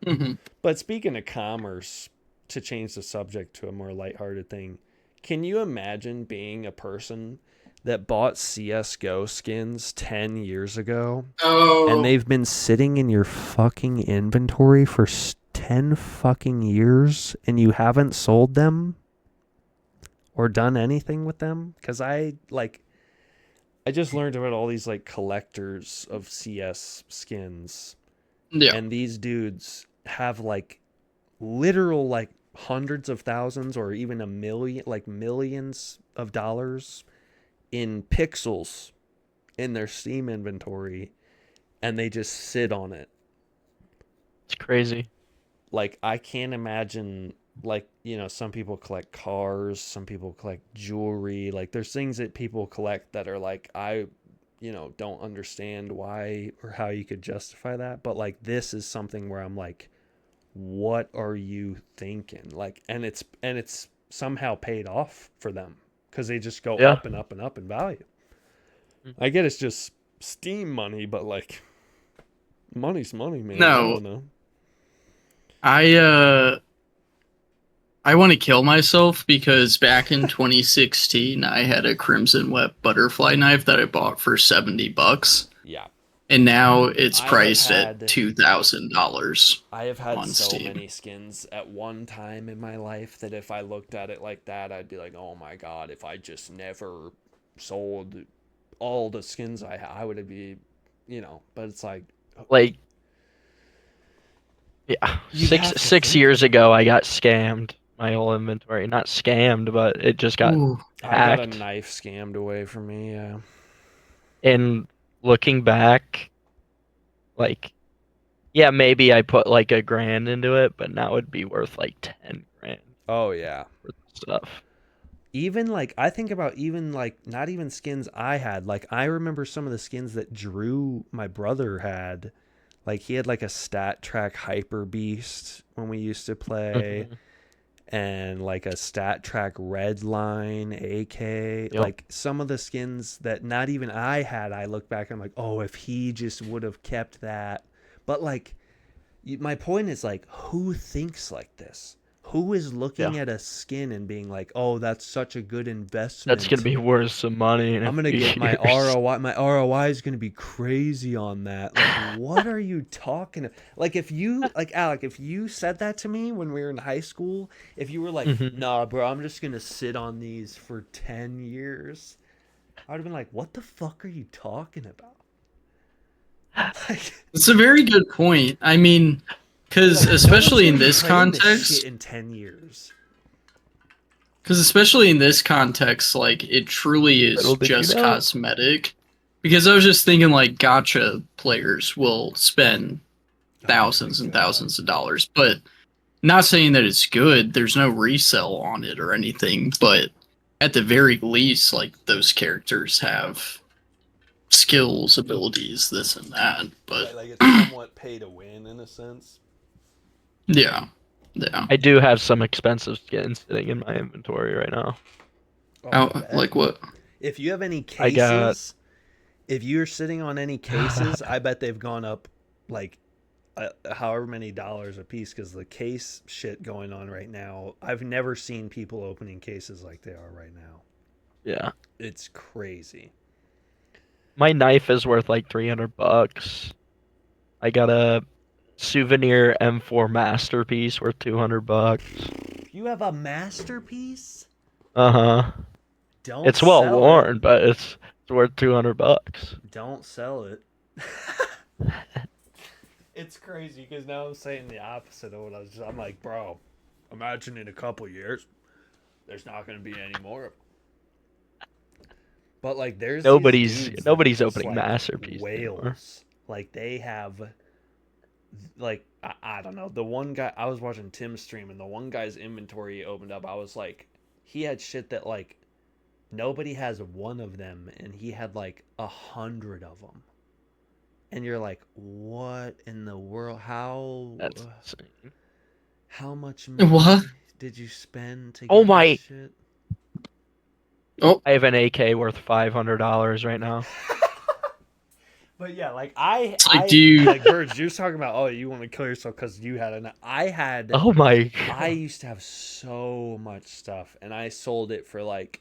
Mhm. But speaking of commerce, to change the subject to a more lighthearted thing, can you imagine being a person that bought CS:GO skins 10 years ago and Oh, they've been sitting in your fucking inventory for 10 fucking years and you haven't sold them or done anything with them? Cuz I just learned about all these like collectors of CS skins, yeah. and these dudes have like literal like hundreds of thousands or even a million, like millions of dollars in pixels in their Steam inventory, and they just sit on it. It's crazy. Like I can't imagine, like, some people collect cars, some people collect jewelry. Like there's things that people collect that are like I don't understand why or how you could justify that, but like this is something where I'm like, what are you thinking? Like, and it's somehow paid off for them because they just go Yeah. up and up and up in value. I get it's just Steam money, but like money's money, man. I No, don't know. I want to kill myself because back in 2016 I had a Crimson Web butterfly knife that I bought for $70, Yeah, and now it's I have priced at had $2,000 I have had on so Steam. many skins at one time in my life that if I looked at it like that, I'd be like, oh my god, if I just never sold all the skins I would be, But it's like Like, yeah, you six have to six think years about ago it. I got scammed my whole inventory. Not scammed, but it just got Ooh. I got a hacked. knife scammed away from me. Yeah. And looking back, like, yeah, maybe I put like $1,000 into it, but now it'd be worth like 10 grand Oh yeah. worth of stuff. Even like I think about even like not even skins I had. Like I remember some of the skins that Drew, my brother, had. Like he had like a stat track hyper beast when we used to play, Mhm. and like a stat track red line AK. Yep. Like some of the skins that not even I had, I look back and I'm like, oh, if he just would have kept that. But like my point is like, who thinks like this? Who is Yeah. looking at a skin and being like, oh, that's such a good That's gonna investment? be worth some money in a I'm gonna few get my years. ROI. My ROI is gonna be crazy on that. Like, what are you talking about? Like, if you, like, Alec, if you said that to me when we were in high school, if you were like, Mhm. nah, bro, I'm just gonna sit on these for 10 years, I would have been like, what the fuck are you talking about? Like, It's a very good point. I mean, because like no one's especially gonna in be this playing this shit context, in 10 years. like it truly is Little did you just know. cosmetic. Because I was just thinking, like, gotcha players will spend Oh my thousands and god. thousands of dollars, but not saying that it's good. There's no resell on it or anything, but at the very least, like those characters have skills, abilities, this and that. But Right, like it's somewhat pay to win in a sense. yeah, yeah. I do have some expensive skins sitting in my inventory right now. Oh, I How, bet. like what? If you have any I got cases, if you're sitting on any cases, I bet they've gone up like however many dollars a piece because the case shit going on right now. I've never seen people opening cases like they are right now. yeah. It's crazy. My knife is worth like $300. I got a souvenir M4 masterpiece worth $200. You have a masterpiece? Uh-huh. Don't It's well sell it. worn, but it's worth $200. Don't sell it. It's crazy because now I'm saying the opposite of what I'm like, bro, imagine in a couple years, there's not going to be any more of them. But like, there's these dudes that are Nobody's just opening like masterpiece anymore. whales. Like they have, like I don't know. The one guy I was watching Tim stream, and the one guy's inventory opened up. I was like, he had shit that like nobody has one of them, and he had like 100 of them. And you're like, what in the world? That's insane. How much What? money did you spend to Oh get this my! shit? Oh, I have an AK worth $500 right now. But yeah, like it's like, dude. like Burge, you was talking about, oh, you want to kill yourself because you had an. Oh my I god. used to have so much stuff, and I sold it for like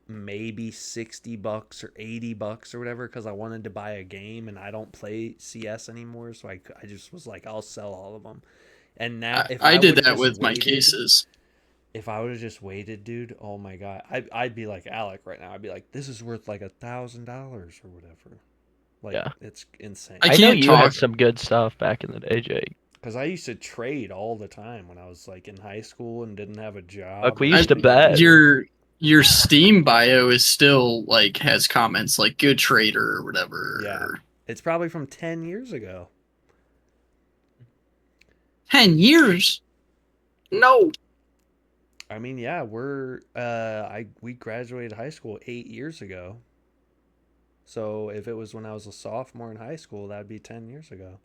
maybe $60 or $80 or whatever because I wanted to buy a game, and I don't play CS anymore, so I just was like, I'll sell all of them. And now, if I I did would have that just with my waited, cases. if I would have just waited, dude, oh my god, I'd be like Alec right now. I'd be like, this is worth like $1,000 or whatever. Like Yeah. it's insane. I I know can't you had talk. some good stuff back in the day, Jake. Because I used to trade all the time when I was like in high school and didn't have a Look, job we or used to anything to bet. do. Your Steam bio is still like has comments like good trader or whatever. Yeah, Or it's probably from 10 years ago. 10 years? No. I mean, yeah, we graduated high school 8 years ago. So if it was when I was a sophomore in high school, that'd be 10 years ago.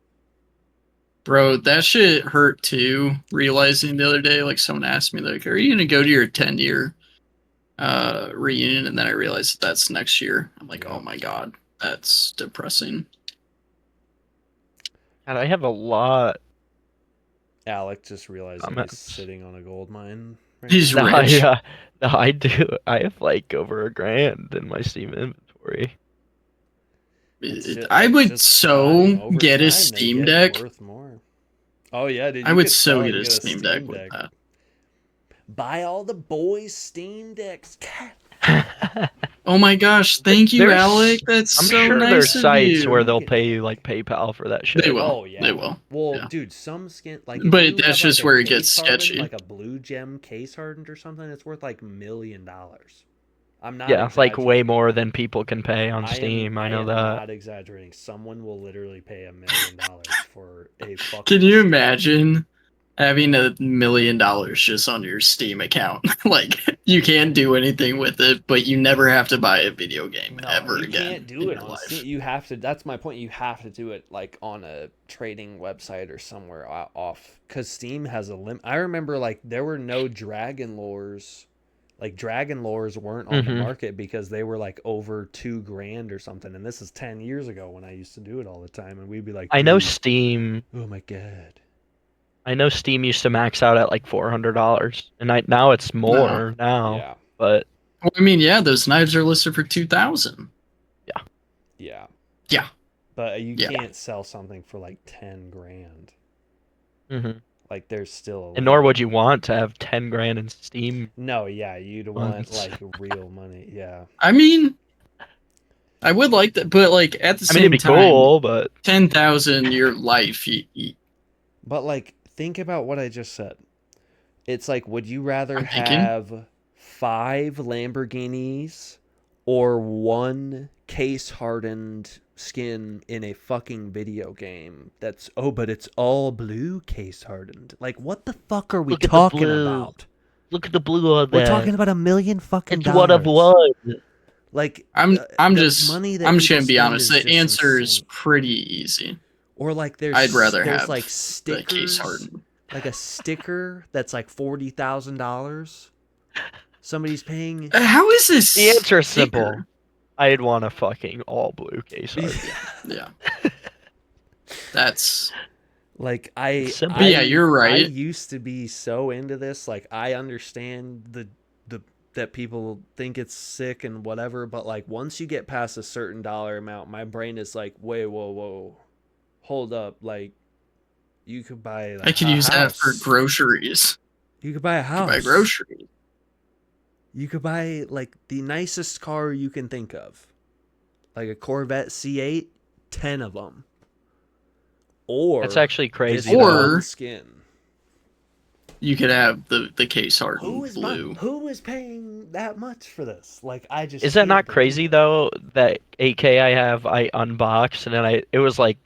Bro, that shit hurt too. Realizing the other day, like someone asked me, like, "Are you gonna go to your 10-year reunion?" And then I realized that that's next year. I'm like, "Oh Yep. my god, that's depressing." And I have a lot Alec just realized of that he's comments. sitting on a gold mine right He's now. No, I, rich. no, I do. I have like over $1,000 in my Steam inventory. I It's would just time. so Over get a time, they Steam get Deck. worth more. Oh yeah, dude, I you would could so sell it get and a get a Steam Deck Steam with Deck. that. Buy all the boys' Steam Decks. Oh my gosh, thank you, There's- Alec. That's I'm so sure nice there's of sites you. where they'll pay you like PayPal for that shit. They will. Oh yeah, They will. Well, Yeah. dude, some skin like if But you that's have just like a where it gets case hardened, sketchy. like a blue gem case hardened or something, it's worth like $1 million. I'm not Yeah, it's like way exaggerating. more than people can pay on Steam. I know am that. not exaggerating. Someone will literally pay $1 million for a fucking. Can you skin. imagine having $1 million just on your Steam account? Like, you can't do anything with it, but you never have to buy a video game No, ever you again can't do in it your on life. Steam. You have to. That's my point. You have to do it like on a trading website or somewhere off, because Steam has a limit. I remember like there were no Dragon Lores, like Dragon Lores weren't on the market because they were like over $2,000 or something. And this is 10 years ago when I used to do it all the time, and we'd be like, I know "Dude, Steam. oh my god." I know Steam used to max out at like $400, and now it's more now. Yeah, But Well, I mean, yeah, those knives are listed for 2,000. yeah, Yeah. but you Yeah. can't sell something for like 10 grand. mhm. Like there's still a And nor limit. would you want to have 10 grand in Steam. No, yeah, you'd want Months. like real money. Yeah. I mean, I would like that, but like at the I mean, same it'd be time, cool, but 10,000 your life. But like, think about what I just said. It's like, would you rather I'm thinking. have 5 Lamborghinis or 1 case hardened skin in a fucking video game that's but it's all blue case hardened? Like, what the fuck are we Look at the talking blue. about? look at the blue on We're that. talking about $1 million fucking It's dollars. one of one. Like, I'm the just money that I'm just people gonna be spend honest. is The just answer is insane. pretty easy. Or like I'd rather there's have like the stickers, case hardened. like a sticker that's like $40,000. Somebody's paying. How is this? The answer is sticker? simple. I'd want a fucking all blue case art. Yeah. That's Like It's simple. But yeah, you're right. I used to be so into this. Like I understand the that people think it's sick and whatever, but like once you get past a certain dollar amount, my brain is like, wait, whoa, hold up, like you could buy. I could use that for groceries. You could buy a You house. could buy groceries. You could buy like the nicest car you can think of, like a Corvette C8, 10 of them. Or That's actually crazy. this Or- one skin. You could have the case hardened Who is blue. who is paying that much for this? Like I just Is that can't not believe crazy it. though? That 8K I have, I unboxed, and then it was like,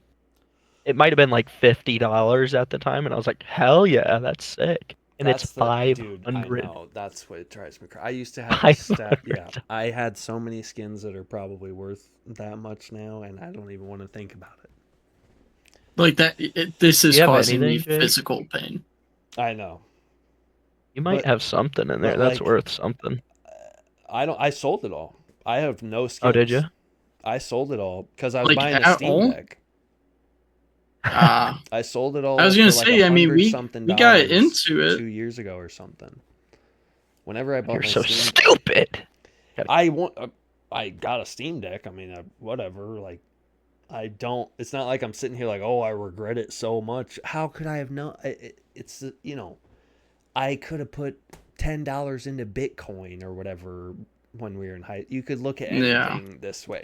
it might have been like $50 at the time, and I was like, hell yeah, that's sick. And That's it's the- 500. Dude, I know. That's what drives me crazy. I used to have a stat. Yeah, I had so many skins that are probably worth that much now, and I don't even want to think about it. Like that. This is You have causing me anything, Jake? physical pain. I know. You might But- have something in there but, that's like, worth something. I sold it all. I have no skins. Oh, did you? I sold it all because I was Like, buying a at Steam all? Deck. Ah, I sold it all. I was gonna for like say, I mean, $100-something we got dollars into it. 2 years ago or something. Whenever I bought You're my so Steam stupid. I got a Steam Deck. I mean, whatever. Like, I don't. It's not like I'm sitting here like, oh, I regret it so much. How could I have known? It's I could have put $10 into Bitcoin or whatever when we were in high. You could look at anything this way.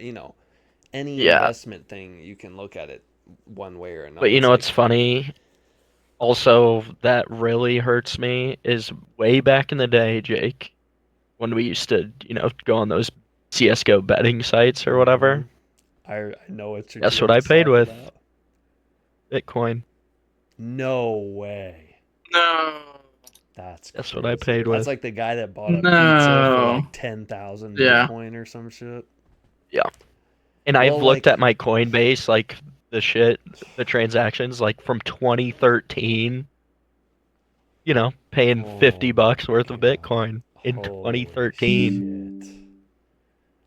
Any Yeah. investment thing you can look at it one way or another. But you It's know like, what's funny? Also, that really hurts me is way back in the day, Jake, when we used to, go on those CS:GO betting sites or whatever. I know what you're. That's what I paid talking with. about. Bitcoin. No way. No. That's what I crazy. paid with. That's like the guy that bought a pizza No. for like 10,000 Yeah. Bitcoin or some shit. And I've Well, looked like- at my Coinbase, like the transactions, like from 2013. Paying Oh $50 worth of God. Bitcoin in Holy 2013. shit.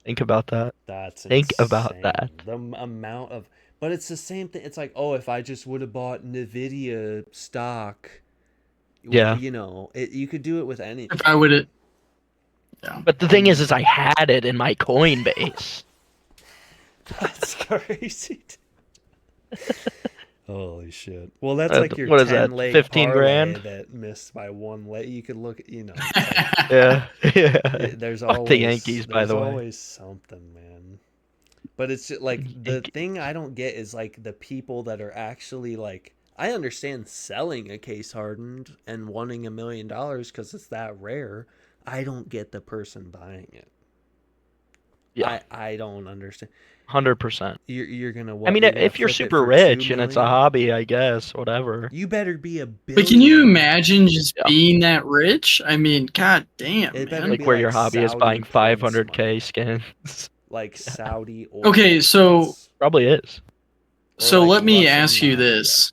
Think about that. That's Think about insane. that. The amount of, but it's the same thing. It's like, oh, if I just would have bought Nvidia stock, Yeah. you could do it with anything. If I would have. Yeah. But the thing is I had it in my Coinbase. That's crazy. Holy shit. Well, that's like your What is that? 10-leg 15 parlay grand? that missed by one leg. You could look, Yeah, yeah. there's Fuck the Yankees, by there's the way. always something, man. But it's just like the thing I don't get is like the people that are actually like, I understand selling a case hardened and wanting $1 million because it's that rare. I don't get the person buying it. Yeah, I don't understand. 100%. You're gonna I what? mean, You're gonna if you're flip it super for rich 2 and it's a million? hobby, I guess, whatever. You better be a But can you billionaire. imagine just Yeah. being that rich? I mean, god damn, It better man. Like be where like your hobby is Saudi buying prince 500k money. skins. Like Yeah. Saudi oil. Okay, so prince. Probably is. Or so like let me Russian ask you mafia. this.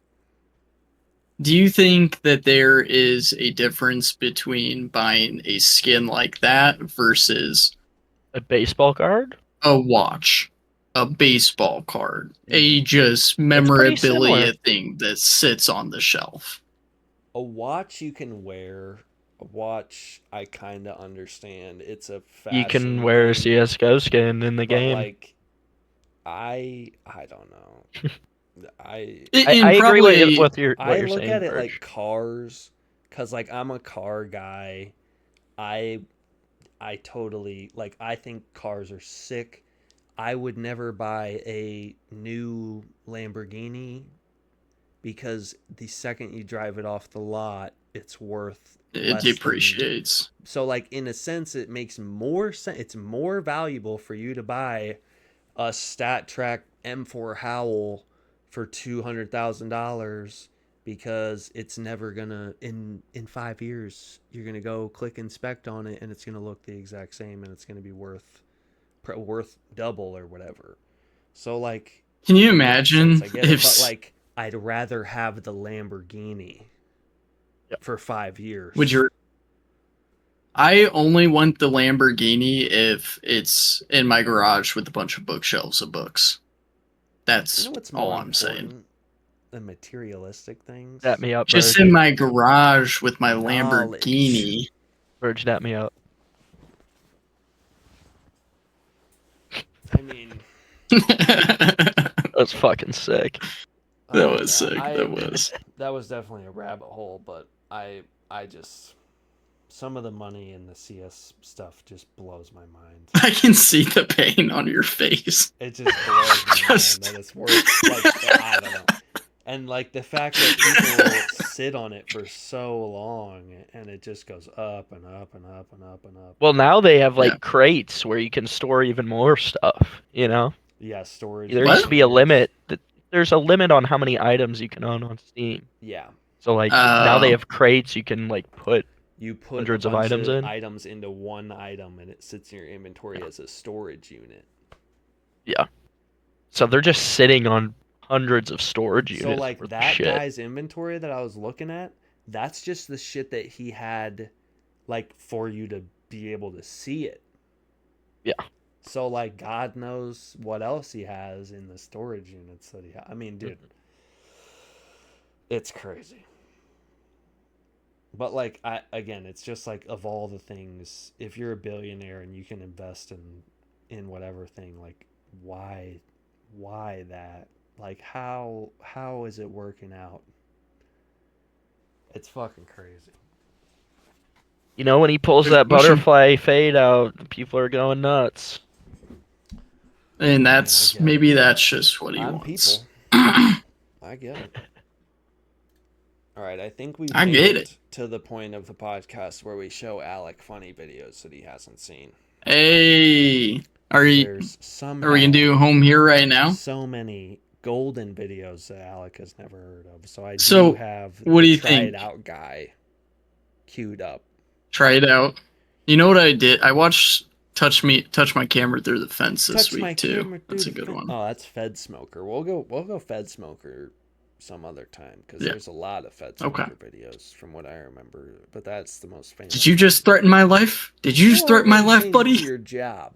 Do you think that there is a difference between buying a skin like that versus A baseball card? a watch, a baseball card, a just pretty memorabilia similar. thing that sits on the shelf? A watch you can wear. A watch I kind of understand. It's a fashion You can wear a thing, CS:GO skin in the but game. like I don't know. I I And agree with probably what you're look saying, at it like Verge. cars, cause like I'm a car guy. I I totally like. I think cars are sick. I would never buy a new Lamborghini because the second you drive it off the lot, it's worth it less than. depreciates. So like in a sense, it makes more sense. It's more valuable for you to buy a Stat Track M4 Howl for $200,000 because it's never gonna in 5 years you're gonna go click inspect on it and it's gonna look the exact same and it's gonna be worth double or whatever. So like Can you in that sense, imagine I get it, if but like I'd rather have the Lamborghini Yep. for 5 years. would you? I only want the Lamborghini if it's in my garage with a bunch of bookshelves of books. That's You know what's all more I'm saying. important than materialistic things? Dap me up, Just Verge. in my garage with my Knowledge. Lamborghini. Verge, dap me up. I mean, That's fucking sick. That oh, was man, sick. That was definitely a rabbit hole, but I just some of the money in the CS stuff just blows my mind. I can see the pain on your face. It just blows my Just- mind that it's worth like I don't know. And like the fact that people will sit on it for so long and it just goes up and up and up and up and up. Well, now they have like Yeah. crates where you can store even more stuff, you know? Yeah, storage. There What? used to be a limit. There's a limit on how many items you can own on Steam. Yeah. So like now they Oh. have crates you can like put You put hundreds a of bunch items in. items into one item and it sits in your inventory as a storage unit. So they're just sitting on hundreds of storage units. So like worth of that shit. guy's inventory that I was looking at, that's just the shit that he had like for you to be able to see it. Yeah. So like God knows what else he has in the storage units that he I mean, dude. It's crazy. But like again, it's just like of all the things, if you're a billionaire and you can invest in whatever thing, like why that? Like how is it working out? It's fucking crazy. You know, when he pulls There's that pushing- butterfly fade out, people are going nuts. And I that's get it. maybe that's just what he I'm wants. people. I get it. All right, I think we've I made get it. to the point of the podcast where we show Alec funny videos that he hasn't seen. Hey, are we gonna do home here right now? So many golden videos that Alec has never heard of. So I So, do have what the do you try think? it out guy queued up. Try it out. You know what I did? I watched touch my camera through the fence this Touch my week too. camera, That's a dude. good one. Oh, that's Fed Smoker. We'll go Fed Smoker some other time because Yeah. there's a lot of Fed Okay. Smoker videos from what I remember. But that's the most famous. Did you just threaten my life? Did you just threaten my Well, life, change buddy? Your job.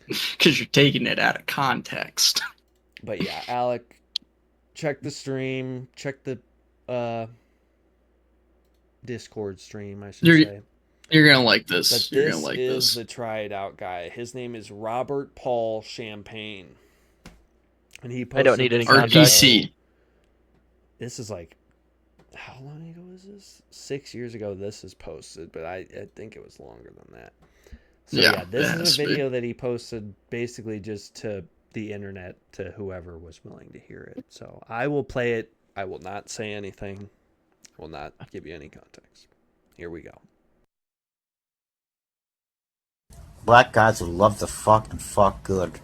Because you're taking it out of context. But yeah, Alec, check the stream. Check the Discord stream, I should You're- say. You're gonna like But this. You're this gonna like is this. the try it out guy. His name is Robert Paul Champagne. And he I don't posted need any this video context. RPC. this is like, how long ago was this? 6 years ago this is posted, but I think it was longer than that. So yeah, this is a video that he posted basically just to the internet, to whoever was willing to hear it. So I will play it. I will not say anything. I will not give you any context. Here we go. Black guys would love to fuck and fuck good.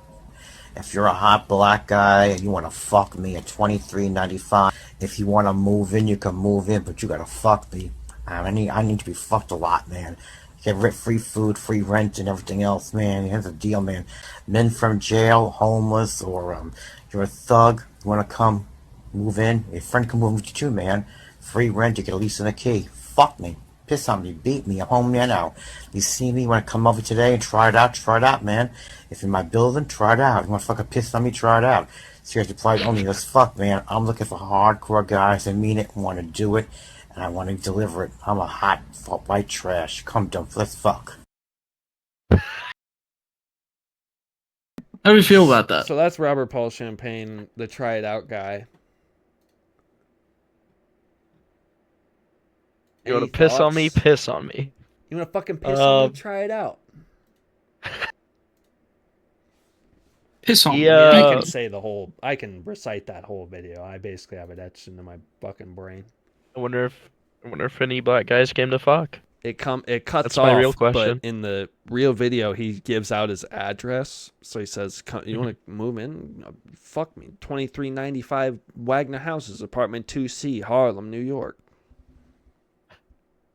If you're a hot black guy and you want to fuck me at $23.95, if you want to move in, you can move in, but you gotta fuck me. I need to be fucked a lot, man. Get free food, free rent, and everything else, man. Here's the deal, man. Men from jail, homeless, or you're a thug, you want to come move in, your friend can move with you too, man. Free rent, you get a lease and a key. Fuck me. Piss on me, beat me, I'm home there now. You see me, you want to come over today and try it out, man. If you're in my building, try it out. You want to fucking piss on me, try it out. Seriously, probably only as fuck, man. I'm looking for hardcore guys that mean it, want to do it, and I want to deliver it. I'm a hot white trash. Come, dump, let's fuck. How do you feel about that? So that's Robert Paul Champagne, the try it out guy. You want to piss on me? Piss on me. You want to fucking piss on me? Try it out. Piss on me. Yeah, I can say I can recite that whole video. I basically have it etched into my fucking brain. I wonder if any black guys came to fuck. It cuts That's off, my real question. But in the real video, he gives out his address. So he says, "You want to move in? Fuck me. 2395 Wagner Houses, apartment 2C, Harlem, New York."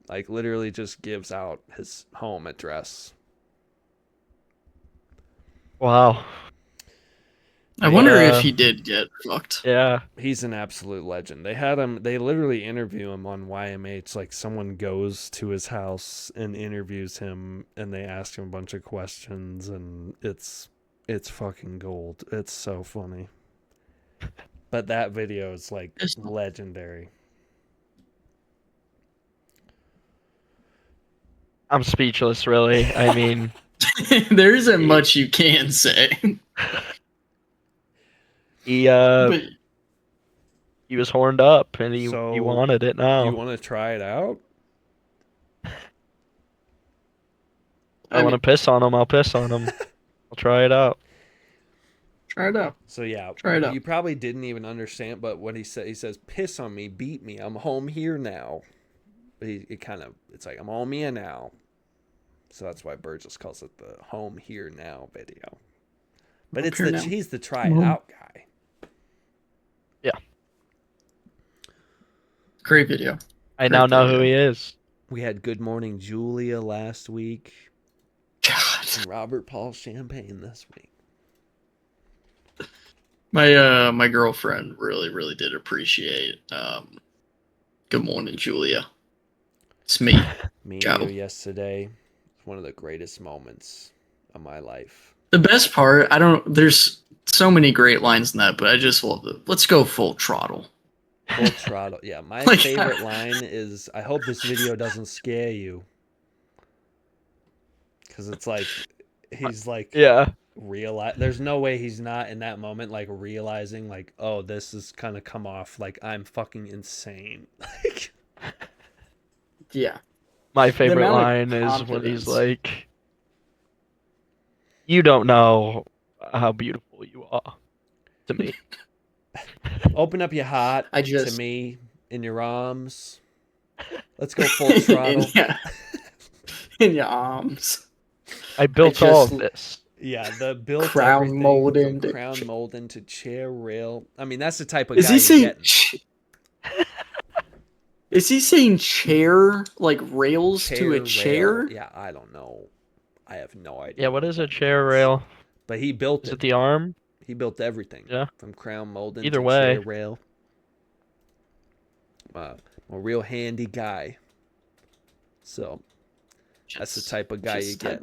Like literally, just gives out his home address. Wow. I wonder if he did get fucked. Yeah. He's an absolute legend. They literally interview him on YMH. Like someone goes to his house and interviews him, and they ask him a bunch of questions, and it's fucking gold. It's so funny. But that video is like legendary. I'm speechless, really. I mean, there isn't much you can say. He was horned up, and he wanted it now. You want to try it out? I want to piss on him. I'll piss on him. I'll try it out. Try it out. So yeah, try it out. You probably didn't even understand, but what he says, "Piss on me, beat me. I'm home here now." But it's like, I'm home here now. So that's why Burgess calls it the home here now video. But he's the try it out guy. Yeah. Great video. I now know who he is. We had Good Morning Julia last week. God. And Robert Paul Champagne this week. My girlfriend really did appreciate Good Morning Julia. It's me. Me and you yesterday. One of the greatest moments of my life. The best part, there's so many great lines in that, but I just love it. Let's go full throttle. Full throttle. Yeah, my favorite line is, "I hope this video doesn't scare you." Because it's like, he's like, there's no way he's not in that moment, like, realizing, like, oh, this is kind of come off like I'm fucking insane. Like, yeah. My favorite line is when he's like, "You don't know how beautiful you are to me." Open up your heart to me in your arms. Let's go full throttle. In your arms. I built all of this. Yeah, the built crown molding to chair rail. I mean, that's the type of guy you're getting. Is he saying chair, like rails to a chair? Yeah, I don't know. I have no idea. Yeah, what is a chair rail? But he built it. Is it the arm? He built everything. Yeah. From crown molding to chair rail. A real handy guy. So, that's the type of guy you get.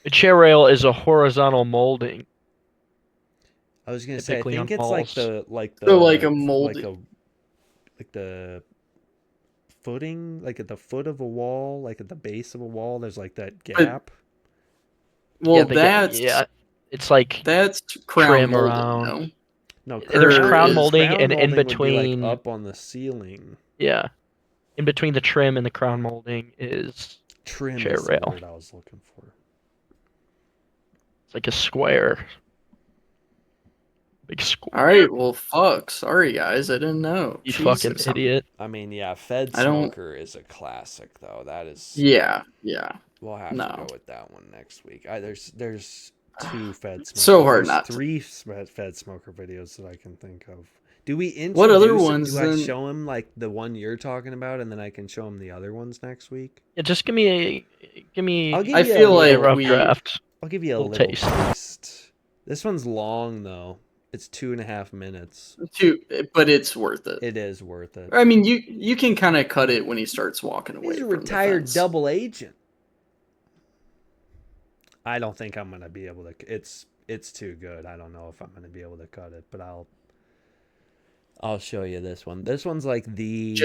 A chair rail is a horizontal molding. I was gonna say, I think it's like a molding. Like the footing, like at the foot of a wall, like at the base of a wall, there's like that gap. Well, it's like that's crown trim molding, around. No, There's crown is- molding, crown and in molding would be, between, like, up on the ceiling. yeah, in between the trim and the crown molding is Trim chair is the rail. word I was looking for. It's like a square, big square. All right, well, fuck. Sorry, guys, I didn't know. You Jesus, fucking idiot. I mean, yeah, Fed I don't- Smoker is a classic, though. That is. Yeah. We'll have to No. go with that one next week. There's 2 Fed Smoker. So hard there's not to. 3 Fed Smoker videos that I can think of. Do we introduce What other it? ones, Do I then? show him like the one you're talking about, and then I can show him the other ones next week? Yeah, just give me I'll give I you feel a like a rough we- draft. I'll give you a little little taste. taste. This one's long though. It's 2.5 minutes. But it's worth it. It is worth it. I mean, you can kind of cut it when he starts walking away. He's a from the retired fence. double agent. I don't think I'm gonna be able to. It's too good. I don't know if I'm gonna be able to cut it, but I'll show you this one. This one's like the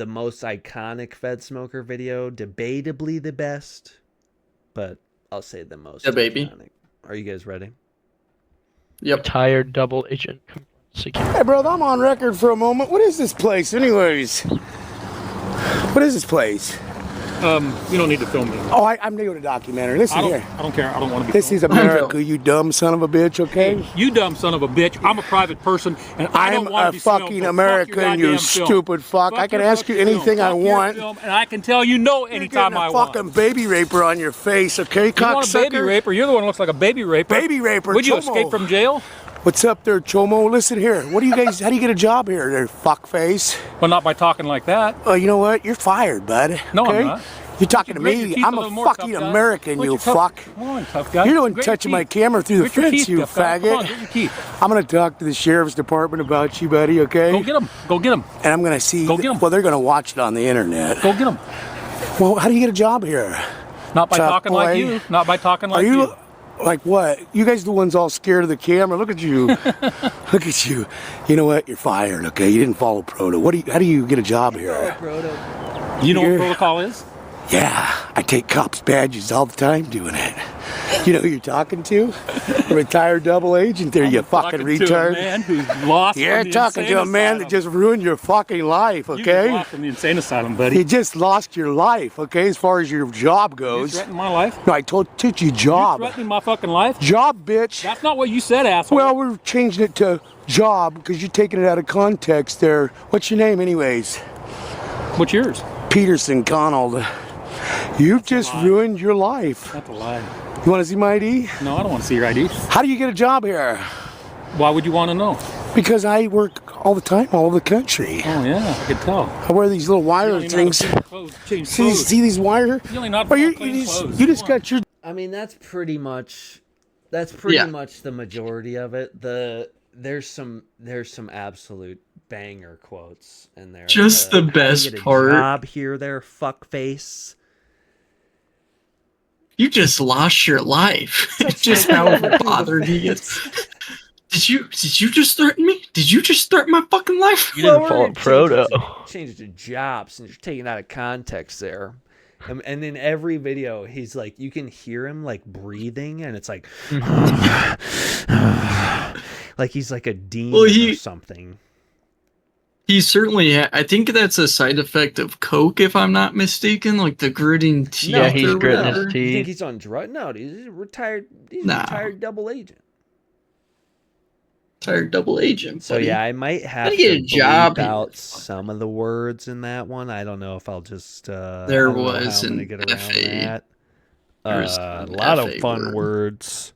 most iconic Fed Smoker video, debatably the best, but I'll say the most baby. iconic. Are you guys ready? Yep. Retired double agent. Secure. Hey, bro, I'm on record for a moment. What is this place, anyways? What is this place? You don't need to film me. Oh, I'm doing a documentary. Listen here. I don't care. I don't want to be This filmed. is America, you dumb son of a bitch, okay? You dumb son of a bitch. I'm a private person, and I don't I'm want to a be filmed, fucking so fuck American, your you goddamn film. stupid fuck. I Fuck can your ask you fucking anything film. I Fuck your want. film, and I can tell you no You're anytime getting I a want. fucking baby raper on your face, okay, You want a baby cocksucker? raper? You're the one who looks like a baby raper. Baby raper, Would you Chomo. escape from jail? What's up there, Chomo? Listen here. What do you guys, how do you get a job here, there, fuckface? Well, not by talking like that. Oh, you know what? You're fired, bud. No, okay? I'm not. You're talking to Grit your me. teeth I'm little a more, fucking tough guy. American, Grit you your tough- fuck. Come on, tough guy. You're the one Grit your touching my teeth. camera through the Grit your fence, teeth, you tough guy. Come on, faggot. grit your teeth. I'm gonna talk to the sheriff's department about you, buddy. Okay? Go get him. Go get him. And I'm gonna see. Go get 'em. Well, they're gonna watch it on the internet. Go get him. Well, how do you get a job here? Not by Tough talking like boy. you. Not by talking Are like you you. like what? You guys the ones all scared of the camera? Look at you. Look at you. You know what? You're fired. Okay? You didn't follow proto. How do you get a job here? You know what You're- protocol is? Yeah, I take cops' badges all the time doing it. You know who you're talking to? A retired double agent there, you fucking Talking to a retard. man who's lost You're from the talking to insane a man that asylum. just ruined your fucking life, You okay? lost from the insane asylum, buddy. You just lost your life, okay, as far as your job You goes. threatening my life? No, I told you You job. threatening my fucking life? Job, bitch. That's not what you said, asshole. Well, we're changing it to job because you're taking it out of context there. What's your name, anyways? What's yours? Peterson Connell. You just lie. ruined your life. That's a lie. You want to see my ID? No, I don't want to see your ID. How do you get a job here? Why would you want to know? Because I work all the time, all over the country. Oh, yeah, I could tell. I wear these little You wire only know how to things. change See, clothes. see these wire? You only know how to Oh, you, clean you clothes. just Come on. got your. I mean, that's pretty much Yeah. the majority of it. There's some absolute banger quotes in there. Just the "How do you best get a part." Job here, there, fuckface. You just lost your life. Just how bothered he gets. Did you just threaten me? Did you just threaten my fucking life? You didn't we're follow gonna proto. Change it to jobs, and you're taking it out of context there. And in every video, he's like, you can hear him like breathing, and it's like, like he's like a demon or something. He certainly. I think that's a side effect of coke, if I'm not mistaken. Like the gritting teeth. Yeah, he's or gritting his whatever. teeth. You think he's on drugs? No, dude, he's a retired. He's a Nah. retired double agent. Tired double agent. So buddy. yeah, I might have Gotta get to a job bleep here. out some of the words in that one. I don't know if I'll just. There I don't know how was I'm gonna an get around FA. that. There was A an lot of FA fun word. words.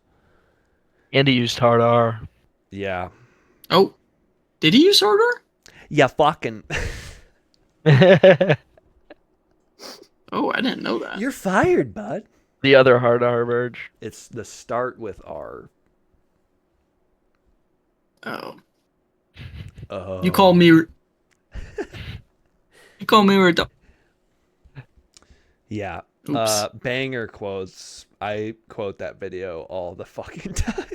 And he used hard R. Yeah. Oh, did he use harder? Yeah, fucking. The Oh, I didn't know that. You're fired, bud. other hard R merge. It's the start with R. Oh, Oh. you call me. You call me a Yeah. Oops. Banger quotes. I quote that video all the fucking time.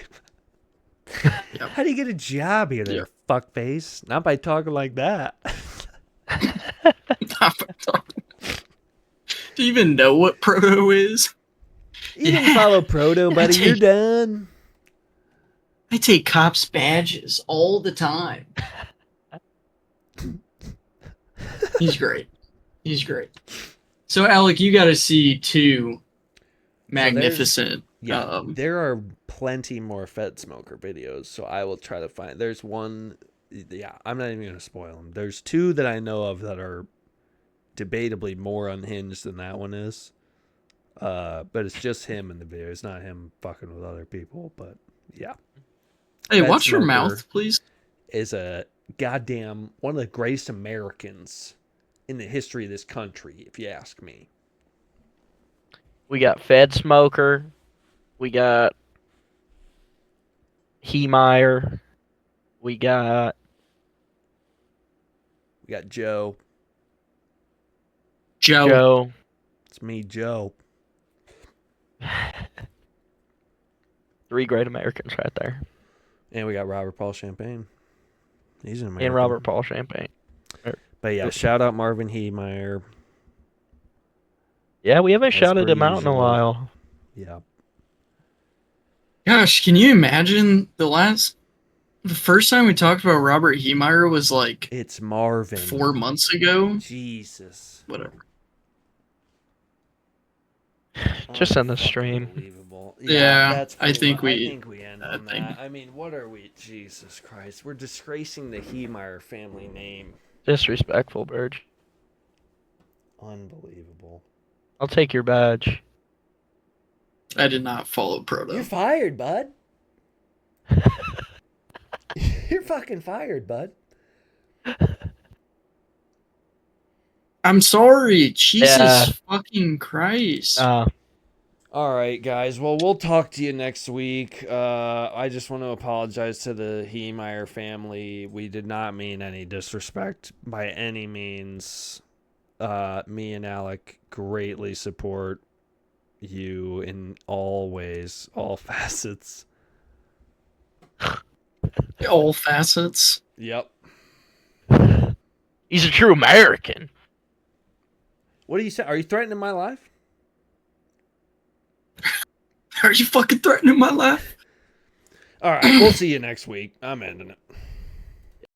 Yep. How do you get a job here, there, fuckface? Not by talking like that. Do you even know what proto is? You didn't follow Proto, buddy. You're done. I take cops' badges all the time. He's great. He's great. So, Alec, you got to see two magnificent. Yeah, there are plenty more Fed Smoker videos, so I will try to find. There's one. Yeah, I'm not even going to spoil them. There's two that I know of that are debatably more unhinged than that one is. But it's just him in the video. It's not him fucking with other people, but yeah. Hey, Fed watch your Smoker mouth, please. Is a goddamn one of the greatest Americans in the history of this country, if you ask me. We got Fed Smoker. We got Heemeyer. We got Joe. Joe. It's me, Joe. 3 great Americans right there. And we got Robert Paul Champagne. He's an American. And Robert Paul Champagne. But yeah, shout out Marvin Heemeyer. Yeah, we haven't As shouted per him out in a usual. while. Yeah. Gosh, can you imagine the first time we talked about Robert Heemeyer was like It's Marvin. 4 months ago? Jesus. Whatever. Just in the stream. Unbelievable. Yeah, I pretty think much- we- I think we end on that. I mean, what are we? Jesus Christ. We're disgracing the Heemeyer family name. Disrespectful, Burge. Unbelievable. I'll take your badge. I did not follow Proto. You're fired, bud. You're fucking fired, bud. I'm sorry. Jesus Yeah. fucking Christ. All right, guys. Well, we'll talk to you next week. I just want to apologize to the Heemeyer family. We did not mean any disrespect by any means. Me and Alec greatly support you in all ways, all facets. All facets. Yep. He's a true American. What do you say? Are you threatening my life? Are you fucking threatening my life? All right, we'll see you next week. I'm ending it.